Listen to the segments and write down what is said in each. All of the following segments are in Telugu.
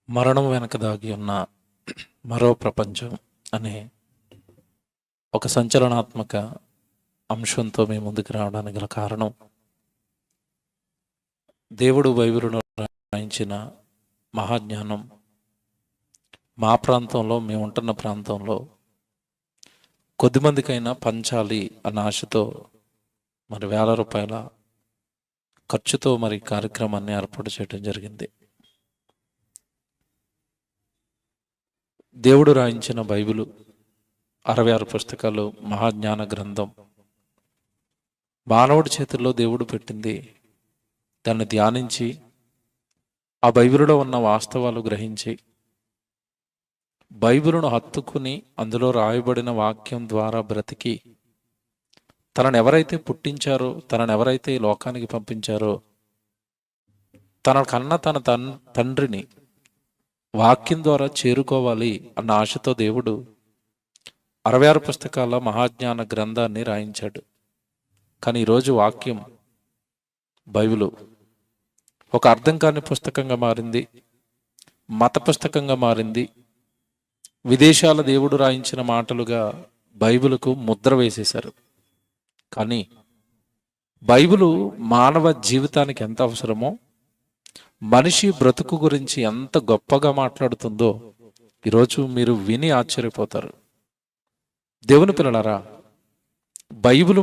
మరణం వెనక దాగి ఉన్న మరో ప్రపంచం అనే ఒక సంచలనాత్మక అంశంతో మేము ముందుకు రావడానికి గల కారణం, దేవుడు బైబిలును రాయించిన మహాజ్ఞానం మా ప్రాంతంలో, మేము ఉంటున్న ప్రాంతంలో కొద్దిమందికైనా పంచాలి అన్న ఆశతో వేల రూపాయల ఖర్చుతో కార్యక్రమాన్ని ఏర్పాటు చేయడం జరిగింది. దేవుడు రాయించిన బైబిలు 66 పుస్తకాలు, మహాజ్ఞాన గ్రంథం మానవుడి చేతుల్లో దేవుడు పెట్టింది. దాన్ని ధ్యానించి ఆ బైబిలులో ఉన్న వాస్తవాలు గ్రహించి బైబిలును హత్తుకుని అందులో రాయబడిన వాక్యం ద్వారా బ్రతికి తనను ఎవరైతే పుట్టించారో, తనను ఎవరైతే ఈ లోకానికి పంపించారో, తన కన్న తన తండ్రిని వాక్యం ద్వారా చేరుకోవాలి అన్న ఆశతో దేవుడు 66 పుస్తకాల మహాజ్ఞాన గ్రంథాన్ని రాయించాడు. కానీ ఈరోజు వాక్యం బైబిలు ఒక అర్థం కాని పుస్తకంగా మారింది, మత పుస్తకంగా మారింది. విదేశాల దేవుడు రాయించిన మాటలుగా బైబిలుకు ముద్ర వేసేశారు. కానీ బైబిలు మానవ జీవితానికి ఎంత అవసరమో, మనిషి బ్రతుకు గురించి ఎంత గొప్పగా మాట్లాడుతుందో ఈరోజు మీరు విని ఆశ్చర్యపోతారు. దేవుని పిల్లలారా, బైబిలు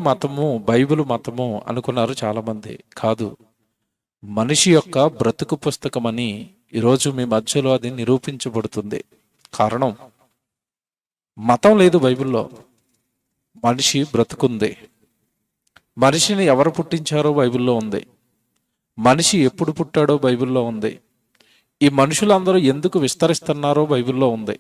మతము అనుకున్నారు చాలామంది. కాదు, మనిషి యొక్క బ్రతుకు పుస్తకం అని ఈరోజు మీ మధ్యలో అది నిరూపించబడుతుంది. కారణం, మతం లేదు బైబిల్లో, మనిషి బ్రతుకుంది. మనిషిని ఎవరు పుట్టించారో బైబిల్లో ఉంది. మనిషి ఎప్పుడు పుట్టాడో బైబిల్లో ఉంది. ఈ మనుషులందరూ ఎందుకు విస్తరిస్తున్నారో బైబిల్లో ఉంది.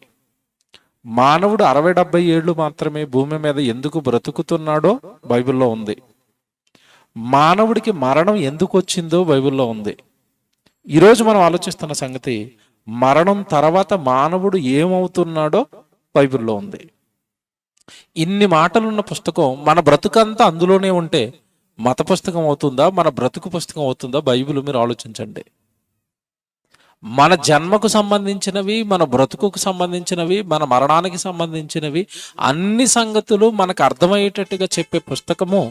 మానవుడు 60-70 ఏళ్ళు మాత్రమే భూమి మీద ఎందుకు బ్రతుకుతున్నాడో బైబిల్లో ఉంది. మానవుడికి మరణం ఎందుకు వచ్చిందో బైబిల్లో ఉంది. ఈరోజు మనం ఆలోచిస్తున్న సంగతి, మరణం తర్వాత మానవుడు ఏమవుతున్నాడో బైబిల్లో ఉంది. ఇన్ని మాటలున్న పుస్తకం మన బ్రతుకంతా అందులోనే ఉంటే మత పుస్తకం అవుతుందా, మన బ్రతుకు పుస్తకం అవుతుందా? బైబిల్ మీరు ఆలోచించండి. మన జన్మకు సంబంధించినవి, మన బ్రతుకుకు సంబంధించినవి, మన మరణానికి సంబంధించినవి అన్ని సంగతులు మనకు అర్థమయ్యేటట్టుగా చెప్పే పుస్తకము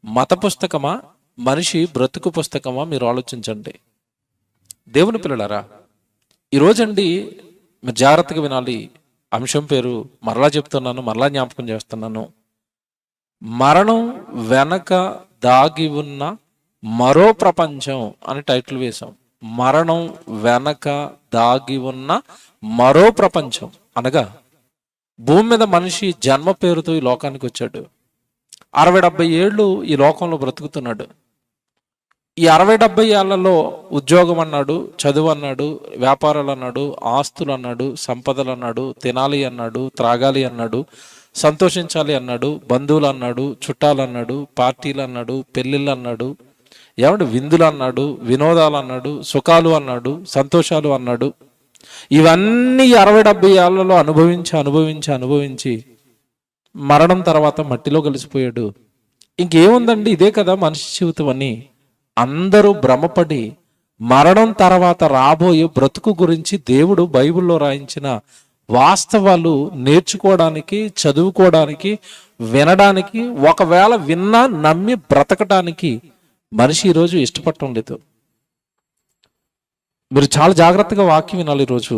మత పుస్తకమా, మనిషి బ్రతుకు పుస్తకమా? మీరు ఆలోచించండి. దేవుని పిల్లలారా, ఈరోజండి మీరు జాగ్రత్తగా వినాలి. అంశం పేరు మరలా చెప్తున్నాను, మరలా జ్ఞాపకం చేస్తున్నాను. మరణం వెనక దాగి ఉన్న మరో ప్రపంచం అని టైటిల్ వేశాం. మరణం వెనక దాగి ఉన్న మరో ప్రపంచం అనగా, భూమి మీద మనిషి జన్మ పేరుతో ఈ లోకానికి వచ్చాడు. 60-70 ఏళ్ళు ఈ లోకంలో బ్రతుకుతున్నాడు. ఈ 60-70 ఏళ్లలో ఉద్యోగం అన్నాడు, చదువు అన్నాడు, వ్యాపారాలు అన్నాడు, ఆస్తులు అన్నాడు, సంపదలు అన్నాడు, తినాలి అన్నాడు, త్రాగాలి అన్నాడు, సంతోషించాలి అన్నాడు, బంధువులు అన్నాడు, చుట్టాలు అన్నాడు, పార్టీలు అన్నాడు, పెళ్ళిళ్ళు అన్నాడు, విందులు అన్నాడు, వినోదాలు అన్నాడు, సుఖాలు అన్నాడు, సంతోషాలు అన్నాడు. ఇవన్నీ 60-70 ఏళ్లలో అనుభవించి మరణం తర్వాత మట్టిలో కలిసిపోయాడు. ఇంకేముందండి, ఇదే కదా మనిషి జీవితం అని అందరూ భ్రమపడి మరణం తర్వాత రాబోయే బ్రతుకు గురించి దేవుడు బైబిల్లో రాయించిన వాస్తవాలు నేర్చుకోవడానికి, చదువుకోవడానికి, వినడానికి, ఒకవేళ విన్నా నమ్మి బ్రతకటానికి మనిషి ఈరోజు ఇష్టపడటం లేదు. మీరు చాలా జాగ్రత్తగా వాక్యం వినాలి. ఈరోజు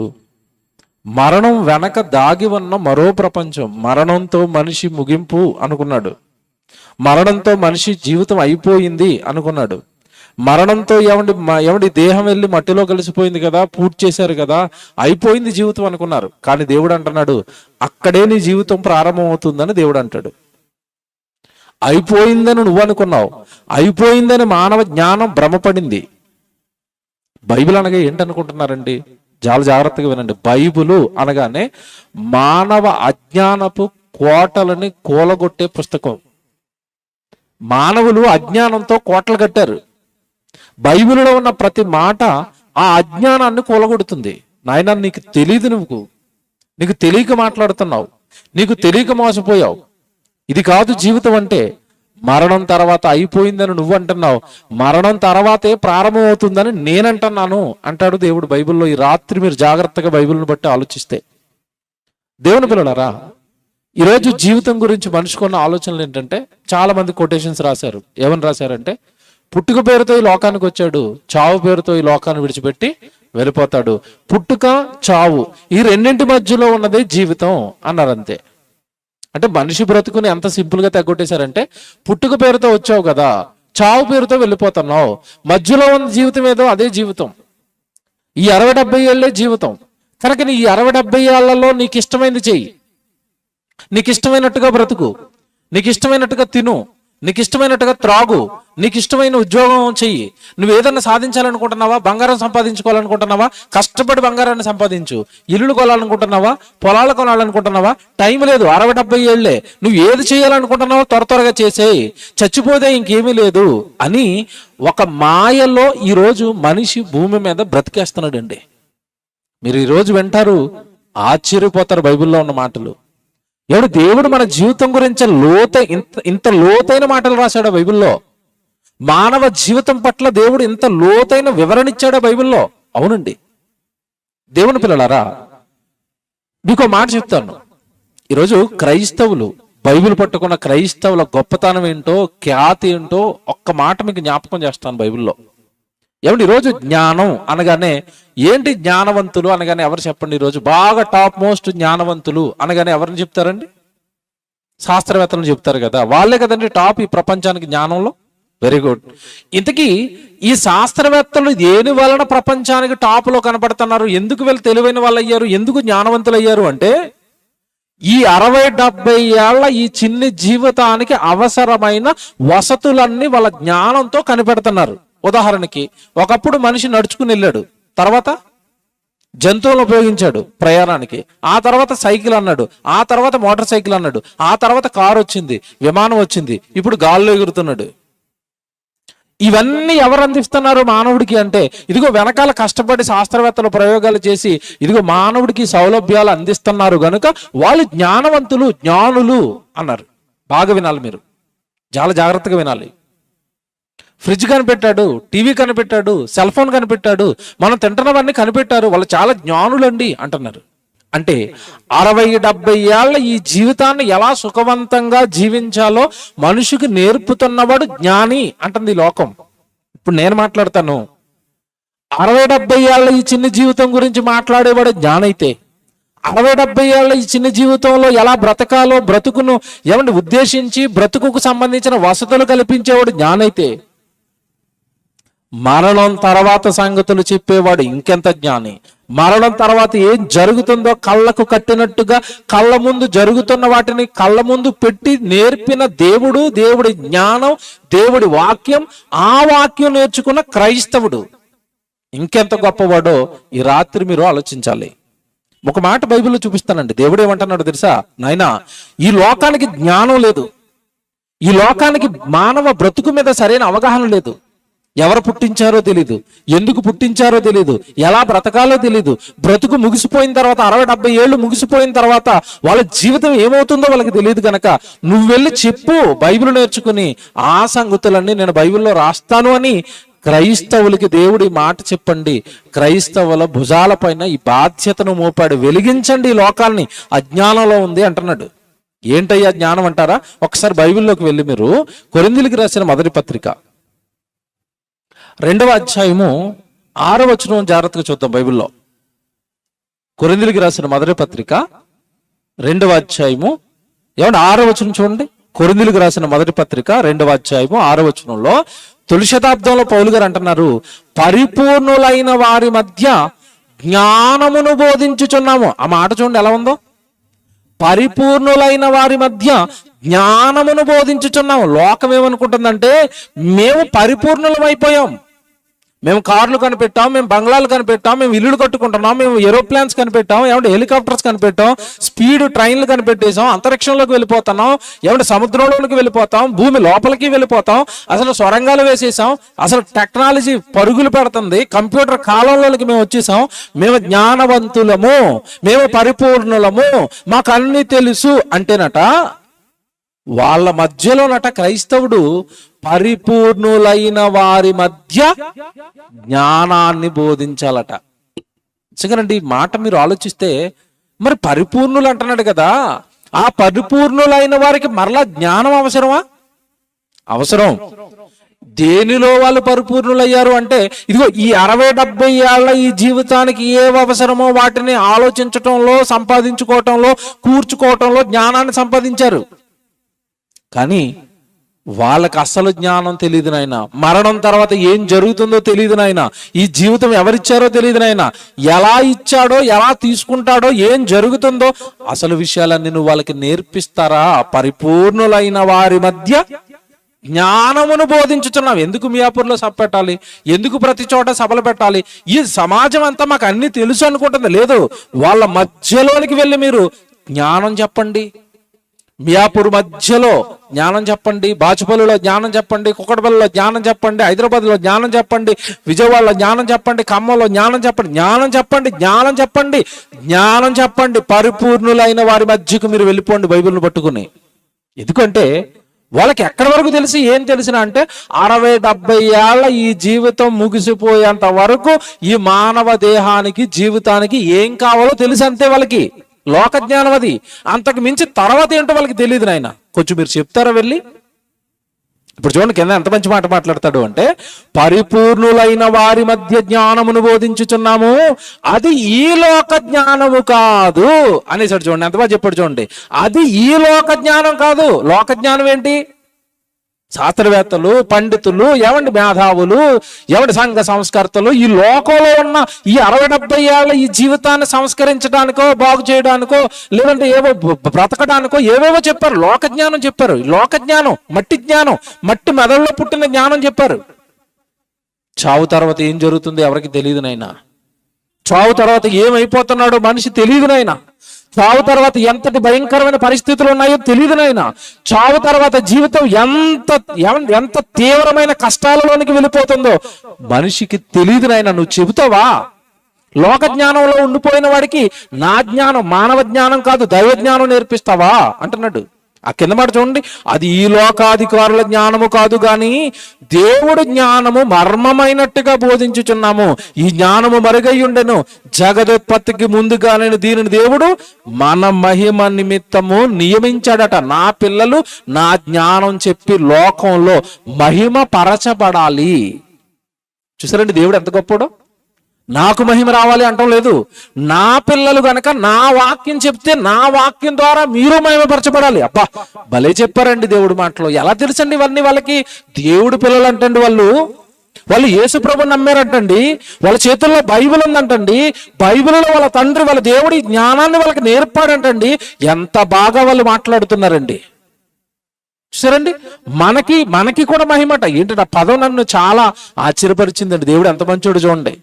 మరణం వెనక దాగి ఉన్న మరో ప్రపంచం. మరణంతో మనిషి ముగింపు అనుకున్నాడు, మరణంతో మనిషి జీవితం అయిపోయింది అనుకున్నాడు. మరణంతో ఏమండి దేహం వెళ్ళి మట్టిలో కలిసిపోయింది కదా, పూర్తి చేశారు కదా, అయిపోయింది జీవితం అనుకున్నారు. కానీ దేవుడు అంటున్నాడు, అక్కడే నీ జీవితం ప్రారంభం అవుతుందని దేవుడు అంటాడు. అయిపోయిందని నువ్వు అనుకున్నావు, అయిపోయిందని మానవ జ్ఞానం భ్రమపడింది. బైబిల్ అనగా ఏంటనుకుంటున్నారండి? చాలా జాగ్రత్తగా వినండి. బైబిలు అనగానే మానవ అజ్ఞానపు కోటలని కూలగొట్టే పుస్తకం. మానవులు అజ్ఞానంతో కోటలు కట్టారు. బైబిల్లో ఉన్న ప్రతి మాట ఆ అజ్ఞానాన్ని కూలగొడుతుంది. నాయన, నీకు తెలియదు, నీకు తెలియక మాట్లాడుతున్నావు, నీకు తెలియక మోసపోయావు, ఇది కాదు జీవితం అంటే. మరణం తర్వాత అయిపోయిందని నువ్వు అంటున్నావు, మరణం తర్వాతే ప్రారంభం అవుతుందని నేనంటున్నాను అంటాడు దేవుడు బైబిల్లో. ఈ రాత్రి మీరు జాగ్రత్తగా బైబిల్ని బట్టి ఆలోచిస్తే, దేవుని పిల్లలారా, ఈరోజు జీవితం గురించి మనిషికున్న ఆలోచనలు ఏంటంటే, చాలా మంది కొటేషన్స్ రాశారు. ఏమని రాశారంటే, పుట్టుక పేరుతో ఈ లోకానికి వచ్చాడు, చావు పేరుతో ఈ లోకాన్ని విడిచిపెట్టి వెళ్ళిపోతాడు. పుట్టుక చావు ఈ రెండింటి మధ్యలో ఉన్నదే జీవితం అన్నారు. అంతే. అంటే మనిషి బ్రతుకుని ఎంత సింపుల్ గా తగ్గొట్టేశారంటే, పుట్టుక పేరుతో వచ్చావు కదా, చావు పేరుతో వెళ్ళిపోతున్నావు, మధ్యలో ఉన్న జీవితం ఏదో అదే జీవితం. ఈ 60-70 ఏళ్లే జీవితం. కనుక నీ ఈ 60-70 ఏళ్లలో నీకు ఇష్టమైనది చెయ్యి, నీకు ఇష్టమైనట్టుగా బ్రతుకు, నీకు ఇష్టమైనట్టుగా తిను, నీకు ఇష్టమైనట్టుగా త్రాగు, నీకు ఇష్టమైన ఉద్యోగం చెయ్యి. నువ్వు ఏదన్నా సాధించాలనుకుంటున్నావా, బంగారం సంపాదించుకోవాలనుకుంటున్నావా, కష్టపడి బంగారాన్ని సంపాదించు. ఇల్లులు కొనాలనుకుంటున్నావా, పొలాలు కొనాలనుకుంటున్నావా, టైం లేదు, 60-70 ఏళ్లే, నువ్వు ఏది చేయాలనుకుంటున్నావో త్వరగా చేసేయి, చచ్చిపోతే ఇంకేమీ లేదు అని ఒక మాయలో ఈరోజు మనిషి భూమి మీద బ్రతికేస్తున్నాడండి. మీరు ఈరోజు వింటారు, ఆశ్చర్యపోతారు బైబిల్లో ఉన్న మాటలు. ఎవడు దేవుడు మన జీవితం గురించి ఇంత లోతైన మాటలు రాశాడా బైబిల్లో? మానవ జీవితం పట్ల దేవుడు ఇంత లోతైన వివరణ ఇచ్చాడా బైబిల్లో? అవునండి. దేవుని పిల్లలారా, మీకు మాట చెప్తాను. ఈరోజు క్రైస్తవులు, బైబిల్ పట్టుకున్న క్రైస్తవుల గొప్పతనం ఏంటో, ఖ్యాతి ఏంటో ఒక్క మాట మీకు జ్ఞాపకం చేస్తాను బైబిల్లో. ఏమండి, ఈరోజు జ్ఞానం అనగానే ఏంటి, జ్ఞానవంతులు అనగానే ఎవరు చెప్పండి? ఈరోజు బాగా టాప్ మోస్ట్ జ్ఞానవంతులు అనగానే ఎవరిని చెప్తారండి? శాస్త్రవేత్తలు చెప్తారు కదా, వాళ్ళే కదండి టాప్ ఈ ప్రపంచానికి జ్ఞానంలో. Very good. ఇంతకీ ఈ శాస్త్రవేత్తలు దేని వలన ప్రపంచానికి టాప్ లో కనపడుతున్నారు? ఎందుకు వీళ్ళు తెలివైన వాళ్ళు అయ్యారు, ఎందుకు జ్ఞానవంతులు అయ్యారు అంటే, ఈ 60-70 ఏళ్ల ఈ చిన్ని జీవితానికి అవసరమైన వసతులన్నీ వాళ్ళ జ్ఞానంతో కనిపెడుతున్నారు. ఉదాహరణకి, ఒకప్పుడు మనిషి నడుచుకుని వెళ్ళాడు, తర్వాత జంతువులను ఉపయోగించాడు ప్రయాణానికి, ఆ తర్వాత సైకిల్ అన్నాడు, ఆ తర్వాత మోటార్ సైకిల్ అన్నాడు, ఆ తర్వాత కారు వచ్చింది, విమానం వచ్చింది, ఇప్పుడు గాల్లో ఎగురుతున్నాడు. ఇవన్నీ ఎవరు అందిస్తున్నారు మానవుడికి అంటే, ఇదిగో వెనకాల కష్టపడి శాస్త్రవేత్తలు ప్రయోగాలు చేసి ఇదిగో మానవుడికి సౌలభ్యాలు అందిస్తున్నారు గనుక వాళ్ళు జ్ఞానవంతులు, జ్ఞానులు అన్నారు. బాగా వినాలి మీరు, చాలా జాగ్రత్తగా వినాలి. ఫ్రిడ్జ్ కనిపెట్టాడు, టీవీ కనిపెట్టాడు, సెల్ ఫోన్ కనిపెట్టాడు, మనం తింటున్నవన్నీ కనిపెట్టారు, వాళ్ళు చాలా జ్ఞానులండి అంటున్నారు. అంటే 60-70 ఏళ్ల ఈ జీవితాన్ని ఎలా సుఖవంతంగా జీవించాలో మనిషికి నేర్పుతున్నవాడు జ్ఞాని అంటుంది ఈ లోకం. ఇప్పుడు నేను మాట్లాడతాను, 60-70 ఏళ్ల ఈ చిన్న జీవితం గురించి మాట్లాడేవాడు జ్ఞానైతే, 60-70 ఏళ్ల ఈ చిన్న జీవితంలో ఎలా బ్రతకాలో బ్రతుకును ఏమంటే ఉద్దేశించి బ్రతుకుకు సంబంధించిన వసతులు కల్పించేవాడు జ్ఞానైతే, మరణం తర్వాత సంగతులు చెప్పేవాడు ఇంకెంత జ్ఞాని. మరణం తర్వాత ఏం జరుగుతుందో కళ్ళకు కట్టినట్టుగా కళ్ళ ముందు జరుగుతున్న వాటిని కళ్ళ ముందు పెట్టి నేర్పిన దేవుడు, దేవుడి జ్ఞానం, దేవుడి వాక్యం, ఆ వాక్యం నేర్చుకున్న క్రైస్తవుడు ఇంకెంత గొప్పవాడో ఈ రాత్రి మీరు ఆలోచించాలి. ఒక మాట బైబిల్లో చూపిస్తానండి. దేవుడు ఏమంటున్నాడు తెలుసా? నాయనా, ఈ లోకానికి జ్ఞానం లేదు, ఈ లోకానికి మానవ బ్రతుకు మీద సరైన అవగాహన లేదు. ఎవరు పుట్టించారో తెలీదు, ఎందుకు పుట్టించారో తెలీదు, ఎలా బ్రతకాలో తెలీదు. బ్రతుకు ముగిసిపోయిన తర్వాత 60-70 ఏళ్ళు ముగిసిపోయిన తర్వాత వాళ్ళ జీవితం ఏమవుతుందో వాళ్ళకి తెలియదు కనుక నువ్వు వెళ్ళి చెప్పు బైబిల్ నేర్చుకుని, ఆ సంగతులన్నీ నేను బైబిల్లో రాస్తాను అని క్రైస్తవులకి దేవుడి మాట చెప్పండి. క్రైస్తవుల భుజాల పైన ఈ బాధ్యతను మోపాడు. వెలిగించండి ఈ లోకాన్ని, అజ్ఞానంలో ఉంది అంటున్నాడు. ఏంటయ్యా జ్ఞానం అంటారా? ఒకసారి బైబిల్లోకి వెళ్ళి మీరు కొరింథీయులకు రాసిన మొదటి పత్రిక 2వ అధ్యాయము 6వ వచనం జాగ్రత్తగా చూద్దాం. బైబిల్లో కొరింథీయులకు రాసిన మొదటి పత్రిక 2వ అధ్యాయము 6వ వచనం చూడండి. కొరింథీయులకు రాసిన మొదటి పత్రిక 2వ అధ్యాయము 6వ వచనంలో తొలి శతాబ్దంలో పౌలు గారు అంటున్నారు, పరిపూర్ణులైన వారి మధ్య జ్ఞానమును బోధించుచున్నాము. ఆ మాట చూడండి ఎలా ఉందో. పరిపూర్ణులైన వారి మధ్య జ్ఞానమును బోధించుచున్నాము. లోకం ఏమనుకుంటుందంటే మేము పరిపూర్ణులమైపోయాం, మేము కార్లు కనిపెట్టాం, మేము బంగ్లాలు కనిపెట్టాం, మేము ఇల్లులు కట్టుకుంటున్నాం, మేము ఏరోప్లేన్స్ కనిపెట్టాం, ఏమంటే హెలికాప్టర్స్ కనిపెట్టాం, స్పీడ్ ట్రైన్లు కనిపెట్టేసాం, అంతరిక్షంలోకి వెళ్ళిపోతున్నాం, ఏమంటే సముద్రంలోకి వెళ్ళిపోతాం, భూమి లోపలికి వెళ్ళిపోతాం, అసలు సొరంగాలు వేసేసాం, అసలు టెక్నాలజీ పరుగులు పెడుతుంది, కంప్యూటర్ కాలంలోకి మేము వచ్చేసాం, మేము జ్ఞానవంతులము, మేము పరిపూర్ణులము, మాకు అన్ని తెలుసు అంటేనట వాళ్ళ మధ్యలోనట క్రైస్తవుడు పరిపూర్ణులైన వారి మధ్య జ్ఞానాన్ని బోధించాలట. నిజంగానండి, ఈ మాట మీరు ఆలోచిస్తే, మరి పరిపూర్ణులు అంటున్నాడు కదా, ఆ పరిపూర్ణులైన వారికి మరలా జ్ఞానం అవసరమా? అవసరం. దేనిలో వాళ్ళు పరిపూర్ణులయ్యారు అంటే, ఇదిగో ఈ 60-70 ఏళ్ల ఈ జీవితానికి ఏవి అవసరమో వాటిని ఆలోచించటంలో, సంపాదించుకోవటంలో, కూర్చుకోవటంలో జ్ఞానాన్ని సంపాదించారు. కానీ వాళ్ళకి అసలు జ్ఞానం తెలియదు నాయన. మరణం తర్వాత ఏం జరుగుతుందో తెలియదు నాయన. ఈ జీవితం ఎవరిచ్చారో తెలియదు నాయన. ఎలా ఇచ్చాడో, ఎలా తీసుకుంటాడో, ఏం జరుగుతుందో అసలు విషయాలన్నీ నువ్వు వాళ్ళకి నేర్పిస్తారా? పరిపూర్ణులైన వారి మధ్య జ్ఞానమును బోధించుతున్నావు. ఎందుకు మియాపూర్లో సభ పెట్టాలి? ఎందుకు ప్రతి చోట సభలు పెట్టాలి? ఈ సమాజం అంతా మాకు అన్ని తెలుసు అనుకుంటుంది. లేదు, వాళ్ళ మధ్యలోనికి వెళ్ళి మీరు జ్ఞానం చెప్పండి. మియాపూర్ మధ్యలో జ్ఞానం చెప్పండి, బాచుపల్లిలో జ్ఞానం చెప్పండి, కుక్కడపల్లిలో జ్ఞానం చెప్పండి, హైదరాబాద్లో జ్ఞానం చెప్పండి, విజయవాడలో జ్ఞానం చెప్పండి, ఖమ్మంలో జ్ఞానం చెప్పండి, జ్ఞానం చెప్పండి, జ్ఞానం చెప్పండి, జ్ఞానం చెప్పండి. పరిపూర్ణులైన వారి మధ్యకు మీరు వెళ్ళిపోండి బైబిల్ని పట్టుకుని. ఎందుకంటే వాళ్ళకి ఎక్కడి వరకు తెలిసి ఏం తెలిసిన అంటే 60-70 ఏళ్ల ఈ జీవితం ముగిసిపోయేంత వరకు ఈ మానవ దేహానికి, జీవితానికి ఏం కావాలో తెలిసి అంతే వాళ్ళకి. లోక జ్ఞానం అది. అంతకు మించి తర్వాత ఏంటో వాళ్ళకి తెలియదు నాయన. కొంచెం మీరు చెప్తారా వెళ్ళి? ఇప్పుడు చూడండి కింద ఎంత మంచి మాట మాట్లాడతాడు అంటే, పరిపూర్ణులైన వారి మధ్య జ్ఞానమును బోధించుచున్నాము, అది ఈ లోక జ్ఞానము కాదు అనేసాడు. చూడండి ఎంత బాగా చెప్పాడు. చూడండి, అది ఈ లోక జ్ఞానం కాదు. లోక జ్ఞానం ఏంటి? శాస్త్రవేత్తలు, పండితులు, ఏమండి మేధావులు, ఏమండి సంఘ సంస్కర్తలు, ఈ లోకంలో ఉన్న ఈ 60-70 ఏళ్ల ఈ జీవితాన్ని సంస్కరించడానికో, బాగు చేయడానికో, లేదంటే ఏవో బ్రతకడానికో ఏవేవో చెప్పారు. లోక జ్ఞానం చెప్పారు. లోక జ్ఞానం, మట్టి జ్ఞానం, మట్టి మెదడులో పుట్టిన జ్ఞానం చెప్పారు. చావు తర్వాత ఏం జరుగుతుంది ఎవరికి తెలియదు నాయన. చావు తర్వాత ఏమైపోతున్నాడో మనిషి తెలియదు నాయన. చావు తర్వాత ఎంతటి భయంకరమైన పరిస్థితులు ఉన్నాయో తెలియదు నాయన. చావు తర్వాత జీవితం ఎంత తీవ్రమైన కష్టాలలోనికి వెళ్ళిపోతుందో మనిషికి తెలియదు నాయన. నువ్వు చెబుతావా? లోక జ్ఞానంలో ఉండిపోయిన వాడికి నా జ్ఞానం, మానవ జ్ఞానం కాదు, దైవ జ్ఞానం నేర్పిస్తావా అంటున్నాడు. ఆ కింద మాట చూడండి, అది ఈ లోకాధికారుల జ్ఞానము కాదు గాని దేవుడు జ్ఞానము మర్మమైనట్టుగా బోధించుచున్నాము. ఈ జ్ఞానము మరుగై ఉండెను, జగదుత్పత్తికి ముందుగానే దీనిని దేవుడు మన మహిమ నిమిత్తము నియమించాడట. నా పిల్లలు నా జ్ఞానం చెప్పి లోకంలో మహిమ పరచబడాలి. చూసారండి దేవుడు ఎంత గొప్పడో. నాకు మహిమ రావాలి అంటం లేదు. నా పిల్లలు గనక నా వాక్యం చెప్తే నా వాక్యం ద్వారా మీరు మహిమపరచబడాలి. అబ్బా భలే చెప్పారండి దేవుడి మాటలో. ఎలా తెలుసండి ఇవన్నీ వాళ్ళకి? దేవుడి పిల్లలు అంటండి వాళ్ళు యేసు ప్రభుని నమ్మారంటండి. వాళ్ళ చేతుల్లో బైబిల్ ఉందంటండి. బైబిల్లో వాళ్ళ తండ్రి, వాళ్ళ దేవుడి జ్ఞానాన్ని వాళ్ళకి నేర్పాడంటండి. ఎంత బాగా వాళ్ళు మాట్లాడుతున్నారండి. చూసారండి, మనకి కూడా మహిమట. ఏంటంటే ఆ పదం నన్ను చాలా ఆశ్చర్యపరిచిందండి. దేవుడు ఎంత మంచోడు చూడండి.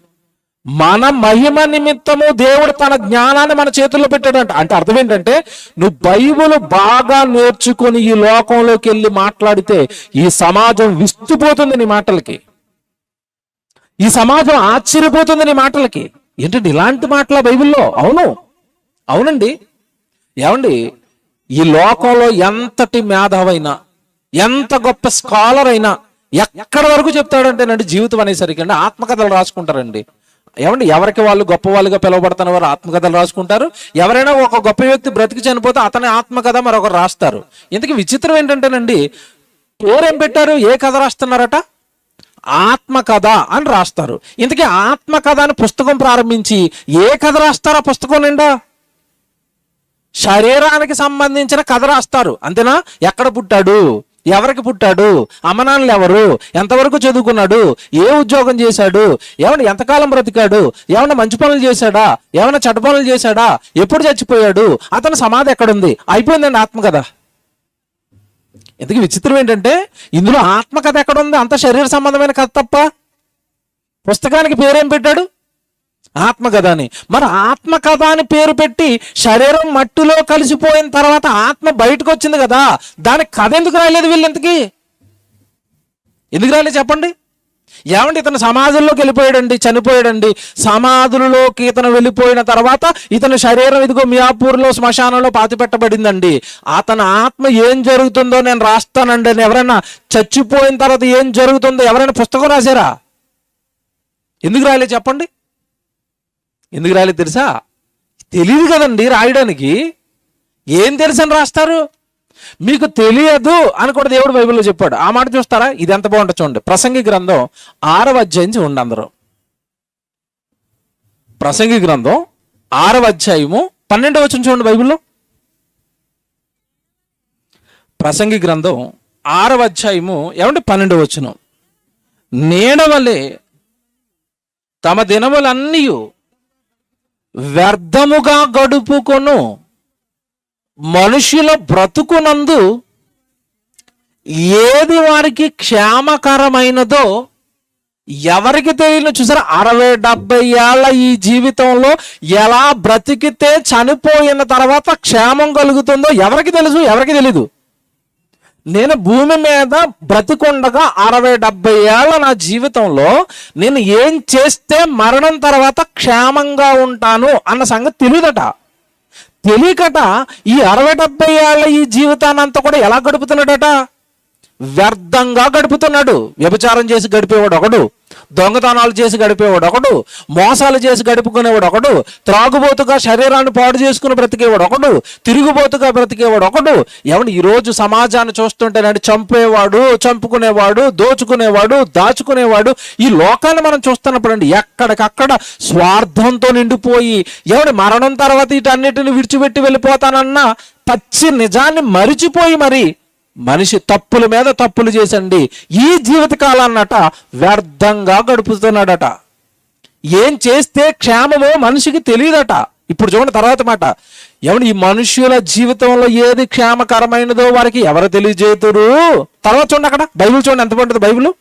మన మహిమ నిమిత్తము దేవుడు తన జ్ఞానాన్ని మన చేతుల్లో పెట్టాడంట. అంటే అర్థం ఏంటంటే, నువ్వు బైబిల్ బాగా నేర్చుకొని ఈ లోకంలోకి వెళ్ళి మాట్లాడితే ఈ సమాజం విస్తుపోతుంది నీ మాటలకి. ఈ సమాజం ఆశ్చర్యపోతుంది నీ మాటలకి. ఏంటంటే ఇలాంటి మాటల బైబిల్లో? అవునండి. ఏమండి, ఈ లోకంలో ఎంతటి మేధావైనా, ఎంత గొప్ప స్కాలర్ అయినా ఎక్కడి వరకు చెప్తాడంటేనండి, జీవితం అనేసరికి అండి ఆత్మకథలు రాసుకుంటారండి. ఏమండి, ఎవరికి వాళ్ళు గొప్ప వాళ్ళుగా పిలువబడుతున్న వారు ఆత్మకథలు రాసుకుంటారు. ఎవరైనా ఒక గొప్ప వ్యక్తి బ్రతికి చనిపోతే అతని ఆత్మకథ మరొకరు రాస్తారు. ఇంతకీ విచిత్రం ఏంటంటేనండి, పేరేం పెట్టారు? ఏ కథ రాస్తున్నారట? ఆత్మకథ అని రాస్తారు. ఇంతకీ ఆత్మకథ అని పుస్తకం ప్రారంభించి ఏ కథ రాస్తారు ఆ పుస్తకం నిండా? శరీరానికి సంబంధించిన కథ రాస్తారు. అంతేనా? ఎక్కడ పుట్టాడు, ఎవరికి పుట్టాడు, అమ్మనాన్నలు ఎవరు, ఎంతవరకు చదువుకున్నాడు, ఏ ఉద్యోగం చేశాడు, ఏమన్నా ఎంతకాలం బ్రతికాడు, ఏమన్నా మంచి పనులు చేశాడా, ఏమన్నా చెడ్డ పనులు చేశాడా, ఎప్పుడు చచ్చిపోయాడు, అతని సమాధి ఎక్కడుంది, అయిపోయిందండి ఆత్మకథ. ఇంతకీ విచిత్రం ఏంటంటే, ఇందులో ఆత్మకథ ఎక్కడుంది? అంత శరీర సంబంధమైన కథ తప్ప. పుస్తకానికి పేరేం పెట్టాడు? ఆత్మకథ అని. మరి ఆత్మకథ అని పేరు పెట్టి శరీరం మట్టిలో కలిసిపోయిన తర్వాత ఆత్మ బయటకు వచ్చింది కదా, దానికి కథ ఎందుకు రాయలేదు వీళ్ళు? ఎందుకు రాయలేదు చెప్పండి. ఏమంటే ఇతను సమాధుల్లోకి వెళ్ళిపోయాడండి, చనిపోయాడండి. సమాధులలోకి ఇతను వెళ్ళిపోయిన తర్వాత ఇతని శరీరం ఇదిగో మియాపూర్లో శ్మశానంలో పాతిపెట్టబడిందండి. అతని ఆత్మ ఏం జరుగుతుందో నేను రాస్తానండి అని ఎవరైనా చచ్చిపోయిన తర్వాత ఏం జరుగుతుందో ఎవరైనా పుస్తకం రాశారా? ఎందుకు రాయలేదు చెప్పండి? ఎందుకు రాయలేదు తెలుసా? తెలియదు కదండి రాయడానికి. ఏం తెలుసని రాస్తారు? మీకు తెలియదు అని కూడా దేవుడు బైబిల్లో చెప్పాడు. ఆ మాట చూస్తారా? ఇది ఎంత బాగుంటుంది చూడండి. ప్రసంగి గ్రంథం 6వ అధ్యాయం చూడండి అందరూ. ప్రసంగి గ్రంథం 6వ అధ్యాయము 12వ వచనం చూడండి బైబిల్లో. ప్రసంగి గ్రంథం 6వ అధ్యాయము 12వ వచనం. నీడవలే తమ దినములన్నీ వ్యర్థముగా గడుపుకొను మనుషుల బ్రతుకునందు ఏది వారికి క్షేమకరమైనదో ఎవరికి తెలియను. చూసారా, 60-70 ఏళ్ళ ఈ జీవితంలో ఎలా బ్రతికితే చనిపోయిన తర్వాత క్షేమం కలుగుతుందో ఎవరికి తెలుసు? ఎవరికి తెలీదు. నేను భూమి మీద బ్రతికుండగా 60-70 ఏళ్ళ నా జీవితంలో నేను ఏం చేస్తే మరణం తర్వాత క్షేమంగా ఉంటాను అన్న సంగతి తెలియదట. తెలియకట ఈ 60-70 ఏళ్ళ ఈ జీవితాన్ని అంతా కూడా ఎలా గడుపుతున్నాడట? వ్యర్థంగా గడుపుతున్నాడు. వ్యభిచారం చేసి గడిపేవాడు ఒకడు, దొంగతనాలు చేసి గడిపేవాడు ఒకడు, మోసాలు చేసి గడుపుకునేవాడు ఒకడు, త్రాగుబోతుగా శరీరాన్ని పాడు చేసుకుని బ్రతికేవాడు ఒకడు, తిరుగుబోతుగా బ్రతికేవాడు ఒకడు. ఎవడు ఈరోజు సమాజాన్ని చూస్తుంటేనండి చంపేవాడు, చంపుకునేవాడు, దోచుకునేవాడు, దాచుకునేవాడు. ఈ లోకాన్ని మనం చూస్తున్నప్పుడు అండి ఎక్కడికక్కడ స్వార్థంతో నిండిపోయి ఎవడి మరణం తర్వాత వీటన్నిటిని విడిచిపెట్టి వెళ్ళిపోతానన్న పచ్చి నిజాన్ని మరిచిపోయి మరి మనిషి తప్పుల మీద తప్పులు చేసండి ఈ జీవితకాలాన్నట వ్యర్థంగా గడుపుతున్నాడట. ఏం చేస్తే క్షేమమో మనిషికి తెలియదట. ఇప్పుడు చూడండి తర్వాత మాట. ఎవడు ఈ మనుష్యుల జీవితంలో ఏది క్షేమకరమైనదో వారికి ఎవరు తెలియజేతురు? తర్వాత చూడండి అక్కడ బైబిల్ చూడండి ఎంత బాగుంటుంది బైబిల్.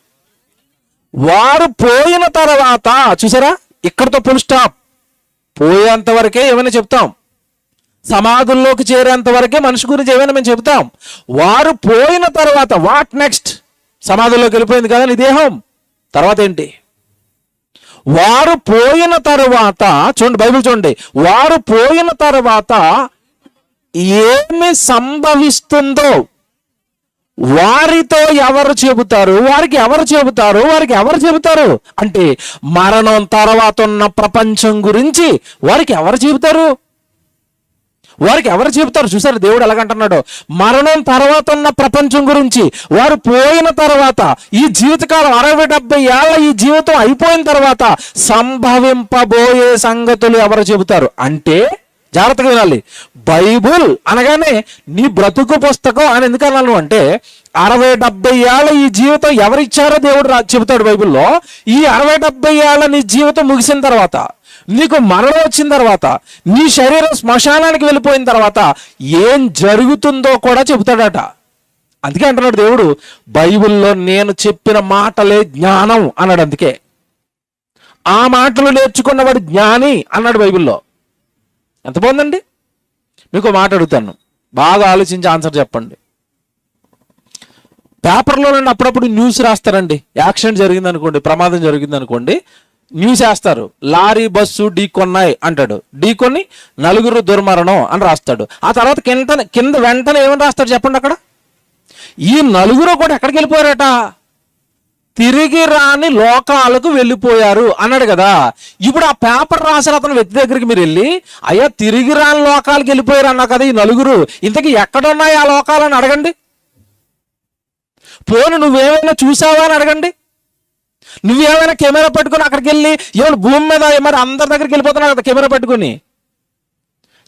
వారు పోయిన తర్వాత, చూసారా, ఇక్కడతో ఫుల్ స్టాప్. పోయేంత వరకే ఏమైనా చెప్తాం, సమాధుల్లోకి చేరేంత వరకే మనిషి గురించి ఏమైనా మేము చెబుతాం. వారు పోయిన తర్వాత వాట్ నెక్స్ట్? సమాధుల్లోకి వెళ్ళిపోయింది కదా నీ దేహం, తర్వాత ఏంటి? వారు పోయిన తర్వాత చూడండి బైబిల్ చూడండి. వారు పోయిన తర్వాత ఏమి సంభవిస్తుందో వారితో ఎవరు చెబుతారు? వారికి ఎవరు చెబుతారు? వారికి ఎవరు చెబుతారు అంటే మరణం తర్వాత ఉన్న ప్రపంచం గురించి వారికి ఎవరు చెబుతారు? వారికి ఎవరు చెబుతారు? చూసారు దేవుడు ఎలాగంటున్నాడు. మరణం తర్వాత ఉన్న ప్రపంచం గురించి వారు పోయిన తర్వాత ఈ జీవితకాలం 60-70 ఏళ్ళ ఈ జీవితం అయిపోయిన తర్వాత సంభవింపబోయే సంగతులు ఎవరు చెబుతారు అంటే జాగ్రత్తగా వినాలి. బైబుల్ అనగానే నీ బ్రతుకు పుస్తకం అని ఎందుకు అన్నాను అంటే 60-70 ఏళ్ళ ఈ జీవితం ఎవరిచ్చారో దేవుడు చెబుతాడు బైబిల్లో. ఈ 60-70 ఏళ్ళ నీ జీవితం ముగిసిన తర్వాత, నీకు మరణం వచ్చిన తర్వాత, నీ శరీరం శ్మశానానికి వెళ్ళిపోయిన తర్వాత ఏం జరుగుతుందో కూడా చెబుతాడట. అందుకే అంటున్నాడు దేవుడు బైబిల్లో నేను చెప్పిన మాటలే జ్ఞానం అన్నాడు. అందుకే ఆ మాటలు నేర్చుకున్నవాడు జ్ఞాని అన్నాడు బైబిల్లో. ఎంత బాగుందండి. మీకు మాట అడుగుతాను, బాగా ఆలోచించి ఆన్సర్ చెప్పండి. పేపర్లో నుండి అప్పుడప్పుడు న్యూస్ రాస్తారండి. యాక్సిడెంట్ జరిగింది అనుకోండి, ప్రమాదం జరిగింది అనుకోండి, న్యూస్ వేస్తారు. లారీ బస్సు ఢీకొన్నాయి అంటాడు, ఢీకొని 4 దుర్మరణం అని రాస్తాడు. ఆ తర్వాత కింద వెంటనే ఏమని రాస్తాడు చెప్పండి అక్కడ? ఈ 4 కూడా ఎక్కడికి వెళ్ళిపోయారట? తిరిగి రాని లోకాలకు వెళ్ళిపోయారు అన్నాడు కదా. ఇప్పుడు ఆ పేపర్ రాసిన అతను వ్యక్తి దగ్గరికి మీరు వెళ్ళి, అయ్యా తిరిగి రాని లోకాలకు వెళ్ళిపోయారు అన్నా కదా ఈ 4, ఇంతకీ ఎక్కడున్నాయి ఆ లోకాలని అడగండి. పోను నువ్వేమైనా చూసావా అని అడగండి. నువ్వేమైనా కెమెరా పెట్టుకుని అక్కడికి వెళ్ళి ఏమైనా భూమి మీద మరి అందరి దగ్గరికి వెళ్ళిపోతున్నావు కదా కెమెరా పెట్టుకుని.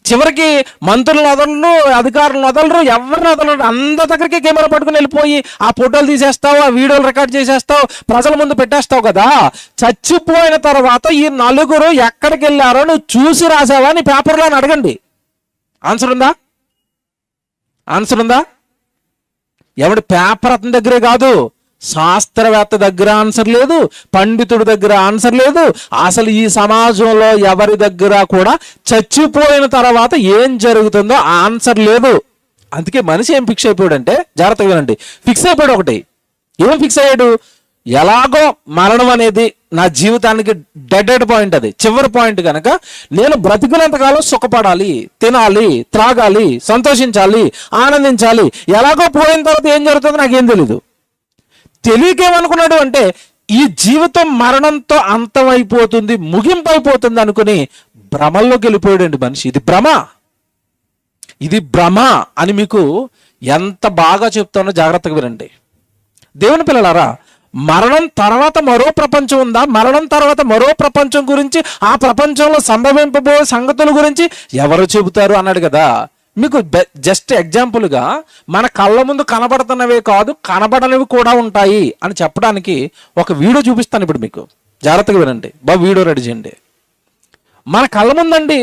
చివరికి మంత్రులను వదలరు, అధికారులను వదలరు, ఎవరిని వదలరు, అందరి దగ్గరికి కెమెరా పట్టుకుని వెళ్ళిపోయి ఆ ఫోటోలు తీసేస్తావు, ఆ వీడియోలు రికార్డ్ చేసేస్తావు, ప్రజల ముందు పెట్టేస్తావు కదా. చచ్చిపోయిన తర్వాత ఈ 4 ఎక్కడికి వెళ్ళారో నువ్వు చూసి రాసావా నీ పేపర్లో అని అడగండి. ఆన్సర్ ఉందా? ఆన్సర్ ఉందా? ఎవడి పేపర్ అతని దగ్గరే కాదు, శాస్త్రవేత్త దగ్గర ఆన్సర్ లేదు, పండితుడి దగ్గర ఆన్సర్ లేదు, అసలు ఈ సమాజంలో ఎవరి దగ్గర కూడా చచ్చిపోయిన తర్వాత ఏం జరుగుతుందో ఆన్సర్ లేదు. అందుకే మనిషి ఏం ఫిక్స్ అయిపోయాడు అంటే, జాగ్రత్తగా వినండి, ఫిక్స్ అయిపోయాడు ఒకటి. ఏం ఫిక్స్ అయ్యాడు? ఎలాగో మరణం అనేది నా జీవితానికి డెడ్ పాయింట్, అది చివరి పాయింట్ కనుక నేను బ్రతికినంతకాలం సుఖపడాలి, తినాలి, త్రాగాలి, సంతోషించాలి, ఆనందించాలి. ఎలాగో పోయిన తర్వాత ఏం జరుగుతుందో నాకేం తెలీదు. తెలియకేమనుకున్నాడు అంటే ఈ జీవితం మరణంతో అంతమైపోతుంది, ముగింపు అయిపోతుంది అనుకుని భ్రమల్లోకి వెళ్ళిపోయాడండి మనిషి. ఇది భ్రమ అని మీకు ఎంత బాగా చెప్తానో జాగ్రత్తగా వినండి. దేవుని పిల్లలారా, మరణం తర్వాత మరో ప్రపంచం ఉందా? మరణం తర్వాత మరో ప్రపంచం గురించి, ఆ ప్రపంచంలో సంభవింపబోయే సంగతుల గురించి ఎవరు చెబుతారు అన్నాడు కదా. మీకు జస్ట్ ఎగ్జాంపుల్గా మన కళ్ళ ముందు కనబడుతున్నవే కాదు, కనబడనివి కూడా ఉంటాయి అని చెప్పడానికి ఒక వీడియో చూపిస్తాను ఇప్పుడు మీకు. జాగ్రత్తగా వినండి, వీడియో రెడీ చేయండి. మన కళ్ళ ముందండి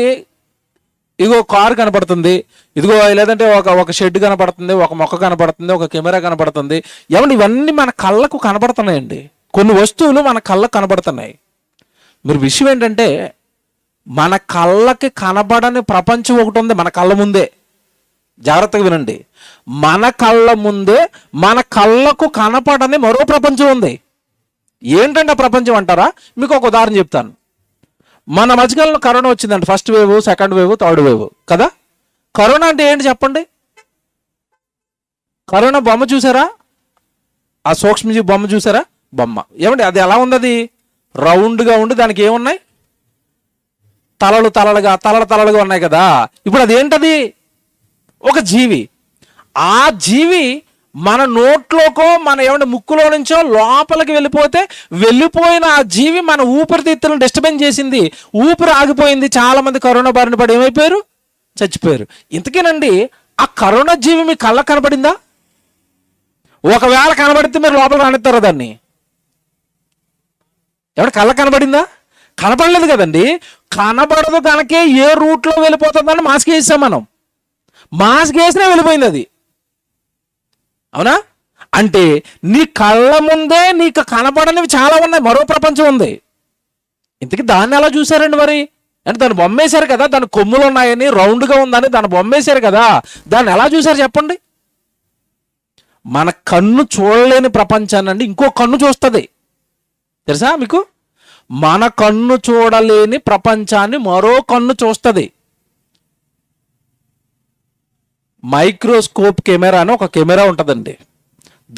ఇగో కారు కనపడుతుంది, ఇదిగో లేదంటే ఒక షెడ్ కనపడుతుంది, ఒక మొక్క కనపడుతుంది, ఒక కెమెరా కనపడుతుంది. ఏమంటే ఇవన్నీ మన కళ్ళకు కనపడుతున్నాయండి. కొన్ని వస్తువులు మన కళ్ళకు కనపడుతున్నాయి. మీరు విషయం ఏంటంటే మన కళ్ళకి కనబడని ప్రపంచం ఒకటి ఉంది మన కళ్ళ ముందే. జాగ్రత్తగా వినండి, మన కళ్ళ ముందే మన కళ్ళకు కనపడని మరో ప్రపంచం ఉంది. ఏంటంటే ఆ ప్రపంచం అంటారా? మీకు ఒక ఉదాహరణ చెప్తాను. మన మధ్యకాలంలో కరోనా వచ్చిందండి. First wave, second wave, third wave కదా. కరోనా అంటే ఏంటి చెప్పండి? కరోనా బొమ్మ చూసారా? ఆ సూక్ష్మజీవి బొమ్మ చూసారా? బొమ్మ ఏమండి అది ఎలా ఉంది? అది రౌండ్గా ఉండి దానికి ఏమున్నాయి? తలలుగా ఉన్నాయి కదా. ఇప్పుడు అదేంటది? ఒక జీవి. ఆ జీవి మన నోట్లోకో మన ముక్కులో నుంచో లోపలికి వెళ్ళిపోయిన ఆ జీవి మన ఊపిరితిత్తులను డిస్టర్బెన్స్ చేసింది. ఊపిరి ఆగిపోయింది. చాలా మంది కరోనా బారిన పడి ఏమైపోయారు? చచ్చిపోయారు. ఇంతకేనండి ఆ కరోనా జీవి మీ కళ్ళకు కనబడిందా? ఒకవేళ కనబడితే మీరు లోపల రానిస్తారా దాన్ని? కళ్ళకు కనబడిందా? కనపడలేదు కదండి. కనబడదు కనుకే ఏ రూట్లో వెళ్ళిపోతుందని మాస్క్ వేసాం మనం. మాస్క్ వేసినా వెళ్ళిపోయింది అది. అవునా? అంటే నీ కళ్ళ ముందే నీకు కనపడనివి చాలా ఉన్నాయి, మరో ప్రపంచం ఉంది. ఇంతకీ దాన్ని ఎలా చూసారండి మరి? అంటే దాన్ని బొమ్మేశారు కదా, దాని కొమ్ములు ఉన్నాయని, రౌండ్గా ఉందని దాన్ని బొమ్మేశారు కదా. దాన్ని ఎలా చూసారు చెప్పండి? మన కన్ను చూడలేని ప్రపంచాన్ని ఇంకో కన్ను చూస్తుంది. తెలుసా మీకు? మన కన్ను చూడలేని ప్రపంచాన్ని మరో కన్ను చూస్తుంది. మైక్రోస్కోప్ కెమెరా అని ఒక కెమెరా ఉంటుందండి.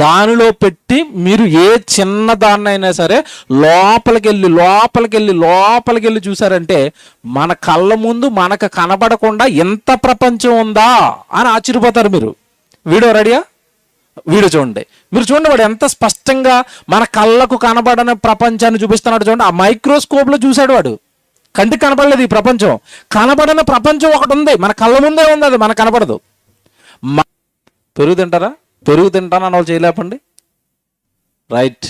దానిలో పెట్టి మీరు ఏ చిన్న దాన్నైనా సరే లోపలికి వెళ్ళి చూసారంటే మన కళ్ళ ముందు మనకు కనబడకుండా ఎంత ప్రపంచం ఉందా అని ఆశ్చర్యపోతారు మీరు. వీడియో రెడీయా? వీడియో చూడండి. మీరు చూడండి, వాడు ఎంత స్పష్టంగా మన కళ్ళకు కనబడని ప్రపంచాన్ని చూపిస్తున్నాడు చూడండి. ఆ మైక్రోస్కోప్లో చూశాడు వాడు. కంటికి కనపడలేదు ఈ ప్రపంచం. కనబడని ప్రపంచం ఒకటి ఉంది, మన కళ్ళ ముందే ఉంది, అది మనకు కనపడదు. పెరుగు తింటారా? పెరుగు తింటాను అని వాళ్ళు చేయలేపండి. రైట్.